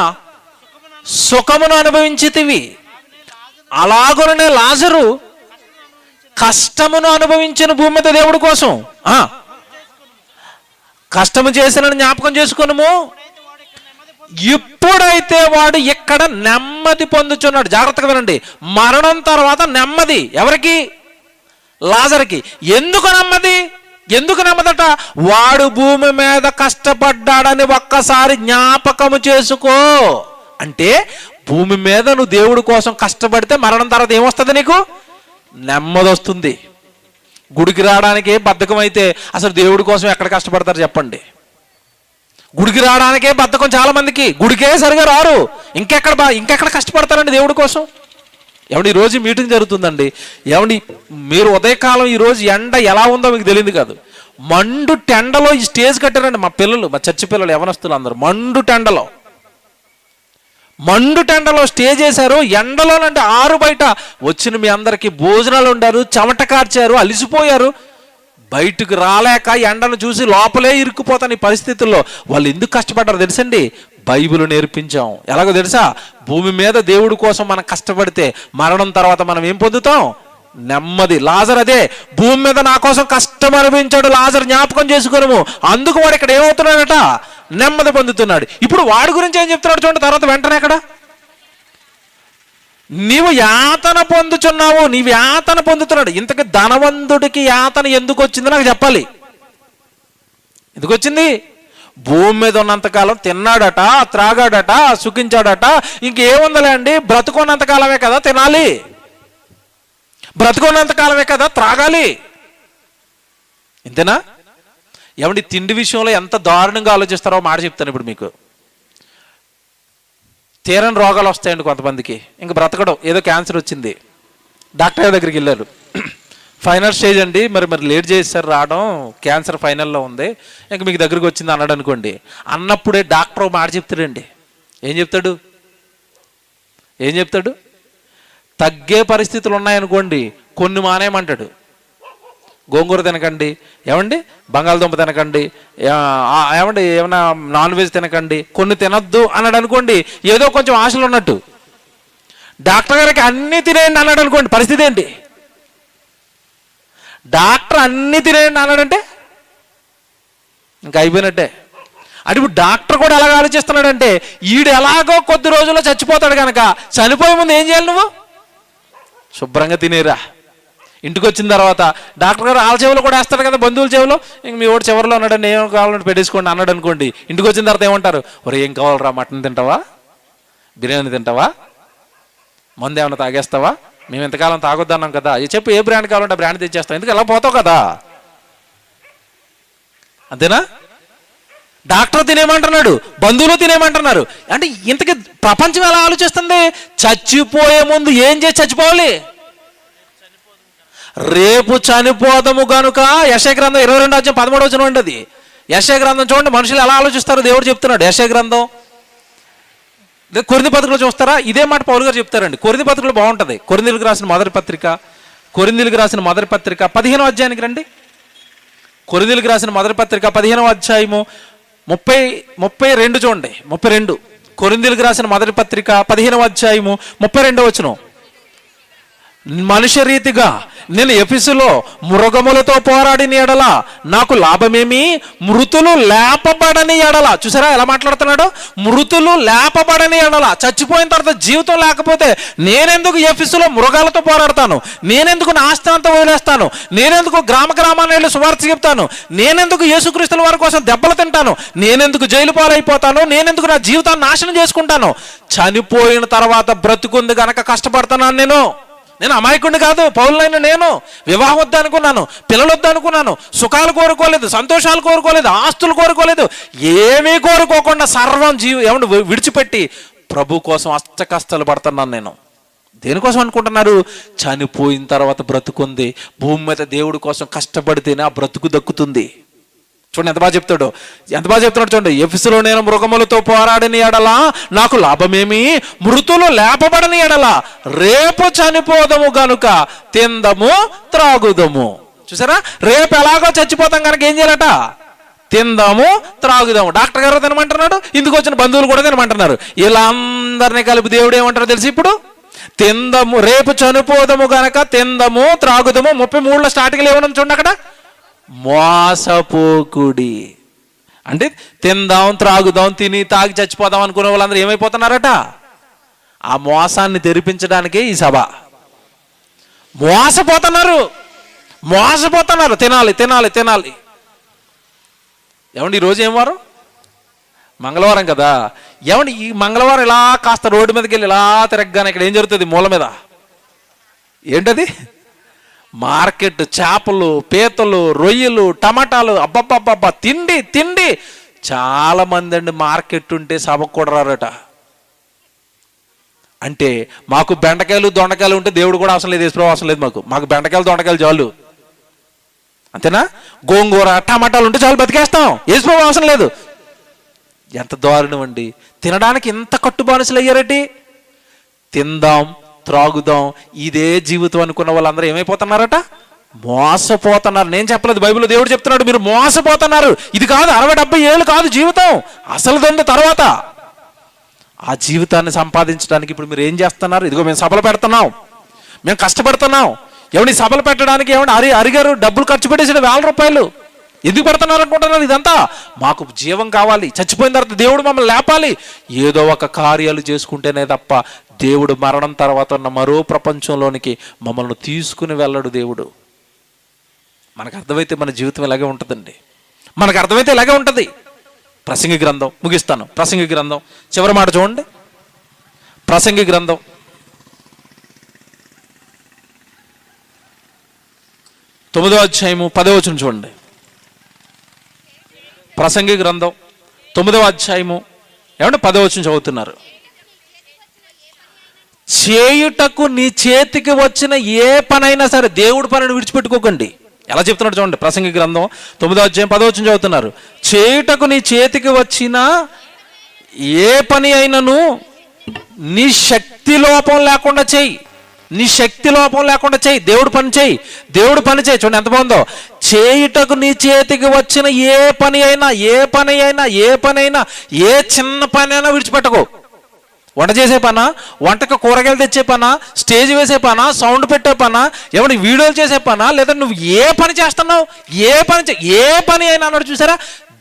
సుఖమును అనుభవించితివి, అలాగునే లాజరు కష్టమును అనుభవించిన భూమి మీద దేవుడి కోసం. కష్టము చేసిన జ్ఞాపకం చేసుకున్నాము. ఇప్పుడైతే వాడు ఇక్కడ నెమ్మది పొందుచున్నాడు. జాగ్రత్తగా వినండి. మరణం తర్వాత నెమ్మది ఎవరికి? లాజరుకి. ఎందుకు నెమ్మది? ఎందుకు నెమ్మదట? వాడు భూమి మీద కష్టపడ్డాడని ఒక్కసారి జ్ఞాపకము చేసుకో. అంటే భూమి మీద నువ్వు దేవుడి కోసం కష్టపడితే మరణం తర్వాత ఏమొస్తుంది? నీకు నెమ్మది వస్తుంది. గుడికి రావడానికే బద్ధకం అయితే అసలు దేవుడి కోసం ఎక్కడ కష్టపడతారు చెప్పండి? గుడికి రావడానికే బద్ధకం చాలా మందికి, గుడికే సరిగా రారు. ఇంకెక్కడ కష్టపడతారండి దేవుడి కోసం? ఏమండి ఈరోజు మీటింగ్ జరుగుతుందండి. ఏమండి మీరు ఉదయకాలం ఈరోజు ఎండ ఎలా ఉందో మీకు తెలియదు కాదు. మండు టెండలో ఈ స్టేజ్ కట్టారండి మా పిల్లలు, మా చర్చి పిల్లలు, యవనస్తులు అందరూ. మండు టెండలో స్టేజ్ చేశారు. ఎండలోనంటే ఆరు బయట వచ్చిన మీ అందరికీ భోజనాలు ఉండారు, చెమట కార్చారు, అలిసిపోయారు. బయటకు రాలేక ఎండను చూసి లోపలే ఇరుక్కుపోతాను ఈ పరిస్థితుల్లో. వాళ్ళు ఎందుకు కష్టపడ్డారు తెలుసండి? బైబిల్ నేర్పించాం. ఎలాగో తెలుసా? భూమి మీద దేవుడి కోసం మనం కష్టపడితే మరణం తర్వాత మనం ఏం పొందుతాం? నెమ్మది. లాజర్ అదే, భూమి మీద నా కోసం కష్టం అనుభవించాడు లాజర్, జ్ఞాపకం చేసుకున్నాము. అందుకు వాడు ఇక్కడ ఏమవుతున్నాడట? నెమ్మది పొందుతున్నాడు. ఇప్పుడు వాడి గురించి ఏం చెప్తున్నాడు చూడండి. తర్వాత వెంటనే అక్కడ నీవు యాతన పొందుచున్నావు, నీవు యాతన పొందుతున్నాడు. ఇంతకీ ధనవంతుడికి యాతన ఎందుకు వచ్చింది నాకు చెప్పాలి. ఎందుకు వచ్చింది? భూమి మీద ఉన్నంతకాలం తిన్నాడట, త్రాగాడట, సుఖించాడట. ఇంకేముందలే అండి, బ్రతుకున్నంతకాలమే కదా తినాలి, బ్రతుకున్నంతకాలమే కదా త్రాగాలి. ఇంతేనా? ఏమండి తిండి విషయంలో ఎంత దారుణంగా ఆలోచిస్తారో మాట చెప్తాను ఇప్పుడు మీకు. తీరని రోగాలు వస్తాయండి కొంతమందికి, ఇంక బ్రతకడం. ఏదో క్యాన్సర్ వచ్చింది, డాక్టర్ దగ్గరికి వెళ్ళారు. ఫైనల్ స్టేజ్ అండి, మరి లేట్ చేశారు రావడం, క్యాన్సర్ ఫైనల్లో ఉంది, ఇంక మీకు దగ్గరికి వచ్చింది అన్నాడు అనుకోండి. అన్నప్పుడే డాక్టర్ మాట చెప్తాడండి. ఏం చెప్తాడు? తగ్గే పరిస్థితులు ఉన్నాయనుకోండి, కొన్ని మానేయమంటాడు. గోంగూర తినకండి, ఏమండి బంగాళదుంప తినకండి, ఏమండి ఏమైనా నాన్ వెజ్ తినకండి, కొన్ని తినద్దు అన్నాడు అనుకోండి. ఏదో కొంచెం ఆశలు ఉన్నట్టు. డాక్టర్ గారికి అన్నీ తినేయండి అన్నాడు అనుకోండి, పరిస్థితి ఏంటి? డాక్టర్ అన్నీ తినేయండి అన్నాడంటే ఇంకా అయిపోయినట్టే. అంటే ఇప్పుడు డాక్టర్ కూడా ఎలాగ ఆలోచిస్తున్నాడంటే, ఈడు ఎలాగో కొద్ది రోజుల్లో చచ్చిపోతాడు కనుక చనిపోయే ముందు ఏం చేయాలి? నువ్వు శుభ్రంగా తినేరా. ఇంటికి వచ్చిన తర్వాత డాక్టర్ గారు వాళ్ళ చెవులో కూడా వేస్తాడు కదా, బంధువుల చెవులో. ఇంక మీ ఓడి చివరిలో ఉన్నాడని ఏం కావాలంటే పెట్టేసుకోండి అన్నాడు అనుకోండి. ఇంటికి వచ్చిన తర్వాత ఏమంటారు? ఒరే ఏం కావాలరా, మటన్ తింటావా, బిర్యానీ తింటావా, మందు ఏమైనా తాగేస్తావా? మేము ఎంతకాలం తాగొద్దన్నాం కదా, చెప్పు ఏ బ్రాండ్ కావాలంటే ఆ బ్రాండ్ తెచ్చేస్తాం, ఎందుకు ఎలా పోతావు కదా. అంతేనా? డాక్టర్ తినేమంటున్నాడు, బంధువులు తినేమంటున్నారు. అంటే ఇంతకీ ప్రపంచం ఎలా ఆలోచిస్తుంది? చచ్చిపోయే ముందు ఏం చేసి చచ్చిపోవాలి? రేపు చనిపోదము గనుక. యెషయా గ్రంథం 22:13 ఉండదు. యెషయా గ్రంథం చూడండి, మనుషులు ఎలా ఆలోచిస్తారో దేవుడు చెప్తున్నాడు. యెషయా గ్రంథం, కొరింథీ పత్రికలో చూస్తారా? ఇదే మాట పౌలు గారు చెప్తారండి. కొరింథీ పత్రికలో బాగుంటుంది. కొరింథీయులకు రాసిన మొదటి పత్రిక 15వ అధ్యాయానికి రండి. కొరింథీయులకు రాసిన మొదటి పత్రిక 15వ అధ్యాయము 32 చూడండి. 32 కొరింథీయులకు రాసిన మొదటి పత్రిక 15వ అధ్యాయము 32వ వచనం. మనుష్య రీతిగా నేను ఎఫెసులో మృగములతో పోరాడిన ఎడల నాకు లాభమేమి, మృతులు లేపబడని ఎడల. చూసారా ఎలా మాట్లాడుతున్నాడు? మృతులు లేపబడని ఎడల, చచ్చిపోయిన తర్వాత జీవితం లేకపోతే నేనెందుకు ఎఫెసులో మృగాలతో పోరాడతాను, నేనెందుకు నా ఆస్తి అంతా వదిలేస్తాను, నేనెందుకు గ్రామాన్ని వెళ్ళి సువార్త చెప్తాను, నేనెందుకు యేసుక్రీస్తుల వారి కోసం దెబ్బలు తింటాను, నేనెందుకు జైలు పాలైపోతాను, నేనెందుకు నా జీవితాన్ని నాశనం చేసుకుంటాను, చనిపోయిన తర్వాత బ్రతుకుంది గనక కష్టపడుతున్నాను. నేను అమాయకుడిని కాదు, పౌలునైనా నేను వివాహం వద్దు అనుకున్నాను, పిల్లలు వద్దు అనుకున్నాను, సుఖాలు కోరుకోలేదు, సంతోషాలు కోరుకోలేదు, ఆస్తులు కోరుకోలేదు, ఏమీ కోరుకోకుండా సర్వం ఏమంటే విడిచిపెట్టి ప్రభు కోసం అష్ట కష్టాలు పడుతున్నాను. నేను దేనికోసం అనుకుంటున్నారు? చనిపోయిన తర్వాత బ్రతుకుంది, భూమి మీద దేవుడి కోసం కష్టపడితేనే ఆ బ్రతుకు దక్కుతుంది. చూడండి ఎంత బాగా చెప్తున్నాడు చూడండి. ఎఫెసులో నేను మృగములతో పోరాడిన ఎడల నాకు లాభమేమి, మృతులు లేపబడని ఎడల రేపు చనిపోదము గనుక తిందము త్రాగుదము. చూసారా, రేపు ఎలాగో చచ్చిపోతాం కనుక ఏం చేయాలట? తిందాము త్రాగుదాము. డాక్టర్ గారు తినమంటున్నాడు, ఇందుకు వచ్చిన బంధువులు కూడా తినమంటున్నారు. ఇలా అందరినీ కలిపి దేవుడు ఏమంటారు తెలిసి ఇప్పుడు? తిందము, రేపు చనిపోదము గనక తిందము త్రాగుదము. 33లో స్టార్టింగ్లో ఏమన్నా చూడండి అక్కడ, మోసపోకుడి. అంటే తిందాం త్రాగుదాం, తిని తాగి చచ్చిపోదాం అనుకునే వాళ్ళందరూ ఏమైపోతున్నారట? ఆ మోసాన్ని తెరిపించడానికే ఈ సభ. మోసపోతున్నారు. తినాలి తినాలి తినాలి. ఏమండి ఈరోజు ఏం వారం? మంగళవారం కదా. ఏమండి ఈ మంగళవారం ఇలా కాస్త రోడ్డు మీదకి వెళ్ళి ఇలా తిరగగానే ఇక్కడ ఏం జరుగుతుంది? మూల మీద ఏంటది? మార్కెట్, చేపలు, పీతలు, రొయ్యలు, టమాటాలు, అబ్బబ్బబ్బబ్బా, తిండి తిండి. చాలా మంది అండి మార్కెట్ ఉంటే సభకు కూడా రారట. అంటే మాకు బెండకాయలు దొండకాయలు ఉంటే దేవుడు కూడా అవసరం లేదు, యేసుప్రభువు అవసరం లేదు. మాకు బెండకాయలు దొండకాయలు చాలు, అంతేనా? గోంగూర టమాటాలు ఉంటే చాలు, బతికేస్తాం, యేసుప్రభువు అవసరం లేదు. ఎంత దారుణం అండి! తినడానికి ఇంత కట్టుబానిసలు అయ్యారటి. తిందాం త్రాగుదాం ఇదే జీవితం అనుకున్న వాళ్ళందరూ ఏమైపోతున్నారట? మోసపోతున్నారు. నేను చెప్పలేదు, బైబిల్లో దేవుడు చెప్తున్నాడు మీరు మోసపోతున్నారు. ఇది కాదు 60-70 ఏళ్ళు కాదు జీవితం, అసలు దొంగ తర్వాత. ఆ జీవితాన్ని సంపాదించడానికి ఇప్పుడు మీరు ఏం చేస్తున్నారు? ఇదిగో మేము సభలు పెడుతున్నాం, మేము కష్టపడుతున్నాం. ఏమని సభలు పెట్టడానికి ఏమన్నా అరిగారు డబ్బులు ఖర్చు పెట్టేసాడు, 1000 రూపాయలు. ఎందుకు పెడుతున్నారు అనుకుంటున్నారు? ఇదంతా మాకు జీవం కావాలి, చచ్చిపోయిన తర్వాత దేవుడు మమ్మల్ని లేపాలి, ఏదో ఒక కార్యాలు చేసుకుంటేనే తప్ప దేవుడు మరణం తర్వాత ఉన్న మరో ప్రపంచంలోనికి మమ్మల్ని తీసుకుని వెళ్ళడు దేవుడు. మనకు అర్థమైతే మన జీవితం ఇలాగే ఉంటుందండి. మనకు అర్థమైతే ఇలాగే ఉంటుంది. ప్రసంగి గ్రంథం, ముగిస్తాను. ప్రసంగి గ్రంథం చివరి మాట చూడండి. ప్రసంగి గ్రంథం 9వ అధ్యాయము 10వ వచనం చూడండి. ప్రసంగి గ్రంథం 9వ అధ్యాయము 10వ వచనం చదువుతున్నారు. చేయుటకు నీ చేతికి వచ్చిన ఏ పనైనా సరే, దేవుడి పనిని విడిచిపెట్టుకోకండి. ఎలా చెప్తున్నాడు చూడండి. ప్రసంగి గ్రంథం 9వ అధ్యాయం 10వ వచనం చదువుతున్నారు. చేయుటకు నీ చేతికి వచ్చిన ఏ పని అయినను నీ శక్తి లోపం లేకుండా చేయి. నీ శక్తి లోపం లేకుండా చేయి, దేవుడు పని చేయి, దేవుడు పని చేయి. చూడండి ఎంత బాగుందో. చేయుటకు నీ చేతికి వచ్చిన ఏ పని అయినా ఏ చిన్న పని అయినా విడిచిపెట్టకు. వంట చేసే పనా, వంటకు కూరగాయలు తెచ్చే పనా, స్టేజ్ వేసే పనా, సౌండ్ పెట్టే పనా, ఏమైనా వీడియోలు చేసే పనా, లేదా నువ్వు ఏ పని చేస్తున్నావు, ఏ పని అయినా అన్నాడు. చూసారా,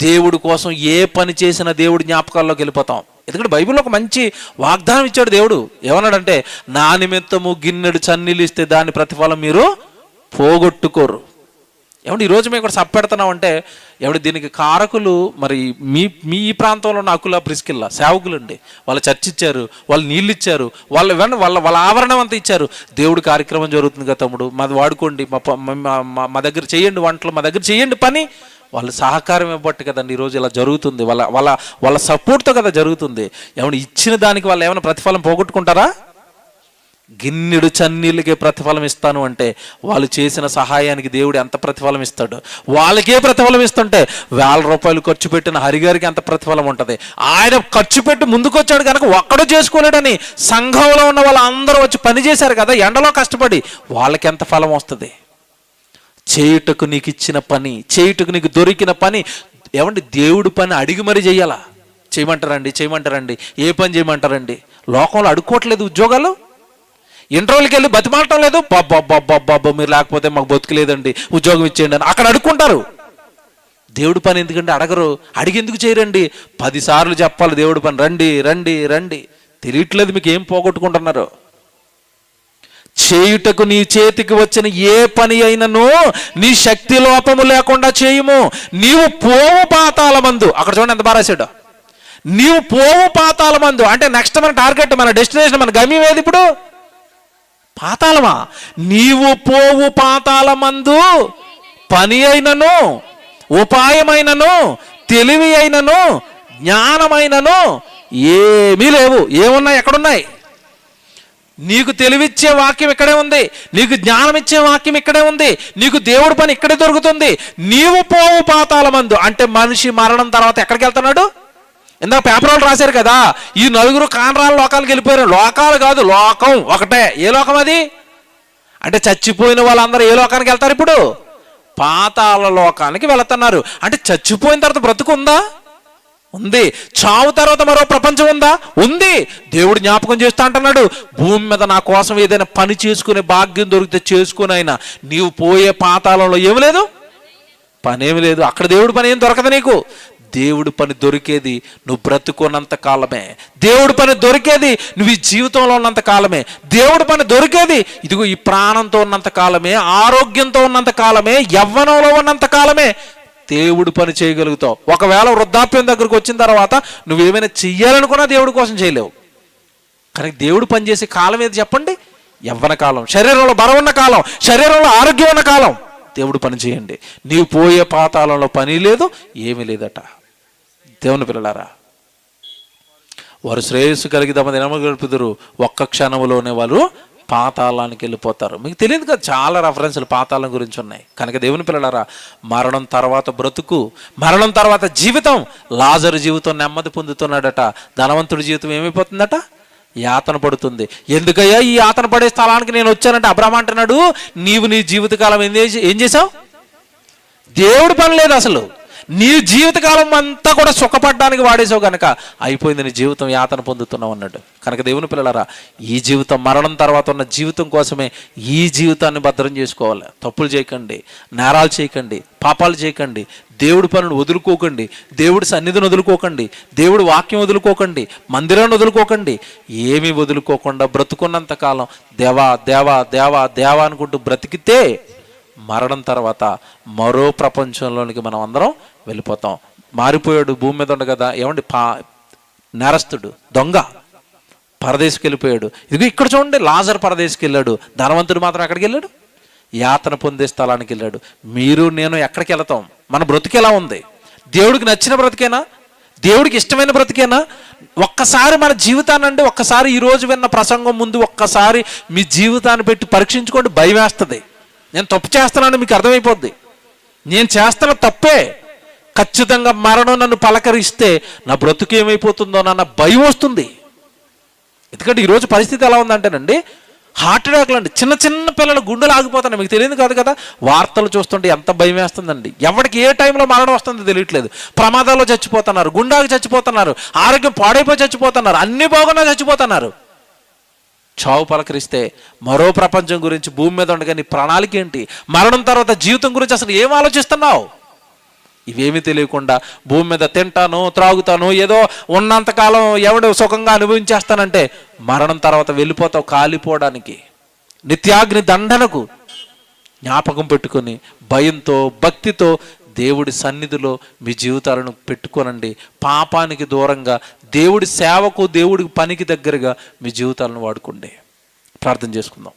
దేవుడి కోసం ఏ పని చేసినా దేవుడి జ్ఞాపకాల్లోకి వెళ్ళిపోతాం. ఎందుకంటే బైబిల్లో ఒక మంచి వాగ్దానం ఇచ్చాడు దేవుడు. ఏమన్నాడంటే, నా నిమిత్తము గిన్నెడు చన్నీళ్ళు ఇస్తే దాని ప్రతిఫలం మీరు పోగొట్టుకోరు. ఏమంటే ఈరోజు మేము ఇక్కడ సప్పెడుతున్నాం అంటే ఏమంటే దీనికి కారకులు మరి మీ ఈ ప్రాంతంలో ఉన్న అకుల ప్రిస్కిల్లా సేవకులు అండి. వాళ్ళు చర్చ ఇచ్చారు, వాళ్ళు నీళ్ళు ఇచ్చారు, వాళ్ళ ఆవరణం అంతా ఇచ్చారు. దేవుడి కార్యక్రమం జరుగుతుంది కదా తమ్ముడు, మాది వాడుకోండి, మా దగ్గర చేయండి వంటలు, మా దగ్గర చేయండి పని. వాళ్ళు సహకారం ఇవ్వబట్టి కదండి ఈరోజు ఇలా జరుగుతుంది. వాళ్ళ సపోర్ట్తో కదా జరుగుతుంది. ఏమైనా ఇచ్చిన దానికి వాళ్ళు ఏమైనా ప్రతిఫలం పోగొట్టుకుంటారా? గిన్నెడు చన్నీళ్ళకే ప్రతిఫలం ఇస్తాను అంటే వాళ్ళు చేసిన సహాయానికి దేవుడు ఎంత ప్రతిఫలం ఇస్తాడు? వాళ్ళకే ప్రతిఫలం ఇస్తుంటే 1000 రూపాయలు ఖర్చు పెట్టిన హరిగారికి ఎంత ప్రతిఫలం ఉంటుంది? ఆయన ఖర్చు పెట్టి ముందుకొచ్చాడు కనుక ఒక్కడో చేసుకోలేడని సంఘంలో ఉన్న వాళ్ళందరూ వచ్చి పని చేశారు కదా, ఎండలో కష్టపడి, వాళ్ళకి ఎంత ఫలం వస్తుంది? చేయుటకు నీకు ఇచ్చిన పని, చేయుటకు నీకు దొరికిన పని, ఏమంటే దేవుడి పని అడిగి మరీ చెయ్యాలా? చేయమంటారండి, ఏ పని చేయమంటారండి? లోకంలో అడుక్కోవట్లేదు ఉద్యోగాలు, ఇంటర్వ్యూకి వెళ్ళి బతిమాలటం లేదు, బాబ్బా మీరు లేకపోతే మాకు బతుకులేదండి, ఉద్యోగం ఇచ్చేయండి అని అక్కడ అడుక్కుంటారు. దేవుడి పని ఎందుకంటే అడగరు. అడిగెందుకు చేయరండి? 10 సార్లు చెప్పాలి దేవుడి పని, రండి రండి రండి. తెలియట్లేదు మీకు ఏం పోగొట్టుకుంటున్నారు. చేయుటకు నీ చేతికి వచ్చిన ఏ పని అయినను నీ శక్తి లోపము లేకుండా చేయుము. నీవు పోవు పాతాళమందు, అక్కడ చూడండి ఎంత బాగా రాశాడు, నీవు పోవు పాతాళమందు అంటే నెక్స్ట్ మన టార్గెట్, మన డెస్టినేషన్, మన గమ్యం ఏది ఇప్పుడు? పాతాళమా? నీవు పోవు పాతాళమందు పని అయినను, ఉపాయమైనను, తెలివి అయినను, జ్ఞానమైనను ఏమీ లేవు. ఏమున్నాయి? ఎక్కడున్నాయి? నీకు తెలివిచ్చే వాక్యం ఇక్కడే ఉంది, నీకు జ్ఞానం ఇచ్చే వాక్యం ఇక్కడే ఉంది, నీకు దేవుడి పని ఇక్కడే దొరుకుతుంది. నీవు పోవు పాతాళమందు అంటే మనిషి మరణం తర్వాత ఎక్కడికి వెళ్తున్నాడు? ఇందాక పేపర్ వాళ్ళు రాశారు కదా, ఈ 9 కానరాల లోకాలకు వెళ్ళిపోయారు. లోకాలు కాదు, లోకం ఒకటే. ఏ లోకం అది? అంటే చచ్చిపోయిన వాళ్ళందరూ ఏ లోకానికి వెళ్తారు ఇప్పుడు? పాతాళ లోకానికి వెళుతున్నారు. అంటే చచ్చిపోయిన తర్వాత బ్రతుకు ఉందా? ఉంది. చావు తర్వాత మరో ప్రపంచం ఉందా? ఉంది. దేవుడు జ్ఞాపకం చేస్తా అంటున్నాడు, భూమి మీద నా కోసం ఏదైనా పని చేసుకునే భాగ్యం దొరికితే చేసుకుని అయినా నీవు పోయే పాతాళంలో ఏమి లేదు, పనేమి లేదు. అక్కడ దేవుడి పని ఏం దొరకదు నీకు. దేవుడి పని దొరికేది నువ్వు బ్రతుకున్నంత కాలమే. దేవుడి పని దొరికేది నువ్వు ఈ జీవితంలో ఉన్నంత కాలమే. దేవుడి పని దొరికేది ఇదిగో ఈ ప్రాణంతో ఉన్నంత కాలమే, ఆరోగ్యంతో ఉన్నంత కాలమే, యవ్వనంలో ఉన్నంత కాలమే దేవుడి పని చేయగలుగుతావు. ఒకవేళ వృద్ధాప్యం దగ్గరకు వచ్చిన తర్వాత నువ్వేమైనా చెయ్యాలనుకున్నా దేవుడి కోసం చేయలేవు. కానీ దేవుడు పనిచేసే కాలం ఏది చెప్పండి? యవ్వన కాలం, శరీరంలో బలం ఉన్న కాలం, శరీరంలో ఆరోగ్యం ఉన్న కాలం. దేవుడు పని చేయండి. నీవు పోయే పాతాళంలో పని లేదు, ఏమీ లేదట. దేవుని పిల్లలారా, వారు శ్రేయస్సు కలిగి తమ దినము గడుపుదురు, ఒక్క క్షణంలోనే వారు పాతాళానికి వెళ్ళిపోతారు. మీకు తెలియదు కదా, చాలా రెఫరెన్స్లు పాతాళం గురించి ఉన్నాయి. కనుక దేవుని పిల్లలారా, మరణం తర్వాత బ్రతుకు, మరణం తర్వాత జీవితం. లాజరు జీవితం నెమ్మది పొందుతున్నాడట, ధనవంతుడి జీవితం ఏమైపోతుందట? యాతన పడుతుంది. ఎందుకయ్యా ఈ యాతన పడే స్థలానికి నేను వచ్చానంటే అబ్రహాం అంటున్నాడు, నీవు నీ జీవితకాలం ఏం చేసావు? దేవుడి పని లేదు అసలు. నీ జీవితకాలం అంతా కూడా సుఖపడ్డానికి వాడేసావు కనుక అయిపోయింది, నీ జీవితం యాతన పొందుతున్నావు అన్నాడు. కనుక దేవుని పిల్లలారా, ఈ జీవితం మరణం తర్వాత ఉన్న జీవితం కోసమే ఈ జీవితాన్ని భద్రం చేసుకోవాలి. తప్పులు చేయకండి, నేరాలు చేయకండి, పాపాలు చేయకండి, దేవుడి పనులు వదులుకోకండి, దేవుడి సన్నిధిని వదులుకోకండి, దేవుడి వాక్యం వదులుకోకండి, మందిరాన్ని వదులుకోకండి. ఏమీ వదులుకోకుండా బ్రతుకున్నంత కాలం దేవా దేవా దేవా దేవా అనుకుంటూ బ్రతికితే మరణం తర్వాత మరో ప్రపంచంలోనికి మనం అందరం వెళ్ళిపోతాం. మారిపోయాడు భూమి మీద ఉండ కదా, ఏమండి నేరస్తుడు, దొంగ పరదేశికి వెళ్ళిపోయాడు. ఇదిగో ఇక్కడ చూడండి, లాజర్ పరదేశికి వెళ్ళాడు, ధనవంతుడు మాత్రం ఎక్కడికి వెళ్ళాడు? యాతన పొందే స్థలానికి వెళ్ళాడు. మీరు నేను ఎక్కడికి వెళతాం? మన బ్రతికి ఎలా ఉంది? దేవుడికి నచ్చిన బ్రతికేనా? దేవుడికి ఇష్టమైన బ్రతికేనా? ఒక్కసారి మన జీవితాన్ని ఒక్కసారి ఈరోజు విన్న ప్రసంగం ముందు ఒక్కసారి మీ జీవితాన్ని పెట్టి పరీక్షించుకోండి. భయం వేస్తుంది. నేను తప్పు చేస్తున్నాను మీకు అర్థమైపోద్ది. నేను చేస్తున్న తప్పే. ఖచ్చితంగా మరణం నన్ను పలకరిస్తే నా బ్రతుకు ఏమైపోతుందో అన్న భయం వస్తుంది. ఎందుకంటే ఈరోజు పరిస్థితి ఎలా ఉందంటేనండి, హార్ట్ అటాక్లు అండి, చిన్న చిన్న పిల్లలు గుండెలు ఆగిపోతున్నాయి. మీకు తెలియదు కాదు కదా, వార్తలు చూస్తుంటే ఎంత భయం వేస్తుందండి. ఎవరికి ఏ టైంలో మరణం వస్తుందో తెలియట్లేదు. ప్రమాదాల్లో చచ్చిపోతున్నారు, గుండాకి చచ్చిపోతున్నారు, ఆరోగ్యం పాడైపోయి చచ్చిపోతున్నారు, అన్ని బాగున్నా చచ్చిపోతున్నారు. చావు పలకరిస్తే మరో ప్రపంచం గురించి భూమి మీద ఉండగా నీ ప్రణాళిక ఏంటి? మరణం తర్వాత జీవితం గురించి అసలు ఏం ఆలోచిస్తున్నావు? ఇవేమీ తెలియకుండా భూమి మీద తింటాను, త్రాగుతాను, ఏదో ఉన్నంతకాలం ఎవడు సుఖంగా అనుభవించేస్తానంటే మరణం తర్వాత వెళ్ళిపోతావు కాలిపోవడానికి, నిత్యాగ్ని దండనకు. జ్ఞాపకం పెట్టుకొని భయంతో భక్తితో దేవుడి సన్నిధిలో మీ జీవితాలను పెట్టుకోనండి. పాపానికి దూరంగా దేవుడి సేవకు, దేవుడి పనికి దగ్గరగా మీ జీవితాలను వాడుకోండి. ప్రార్థన చేసుకుందాం.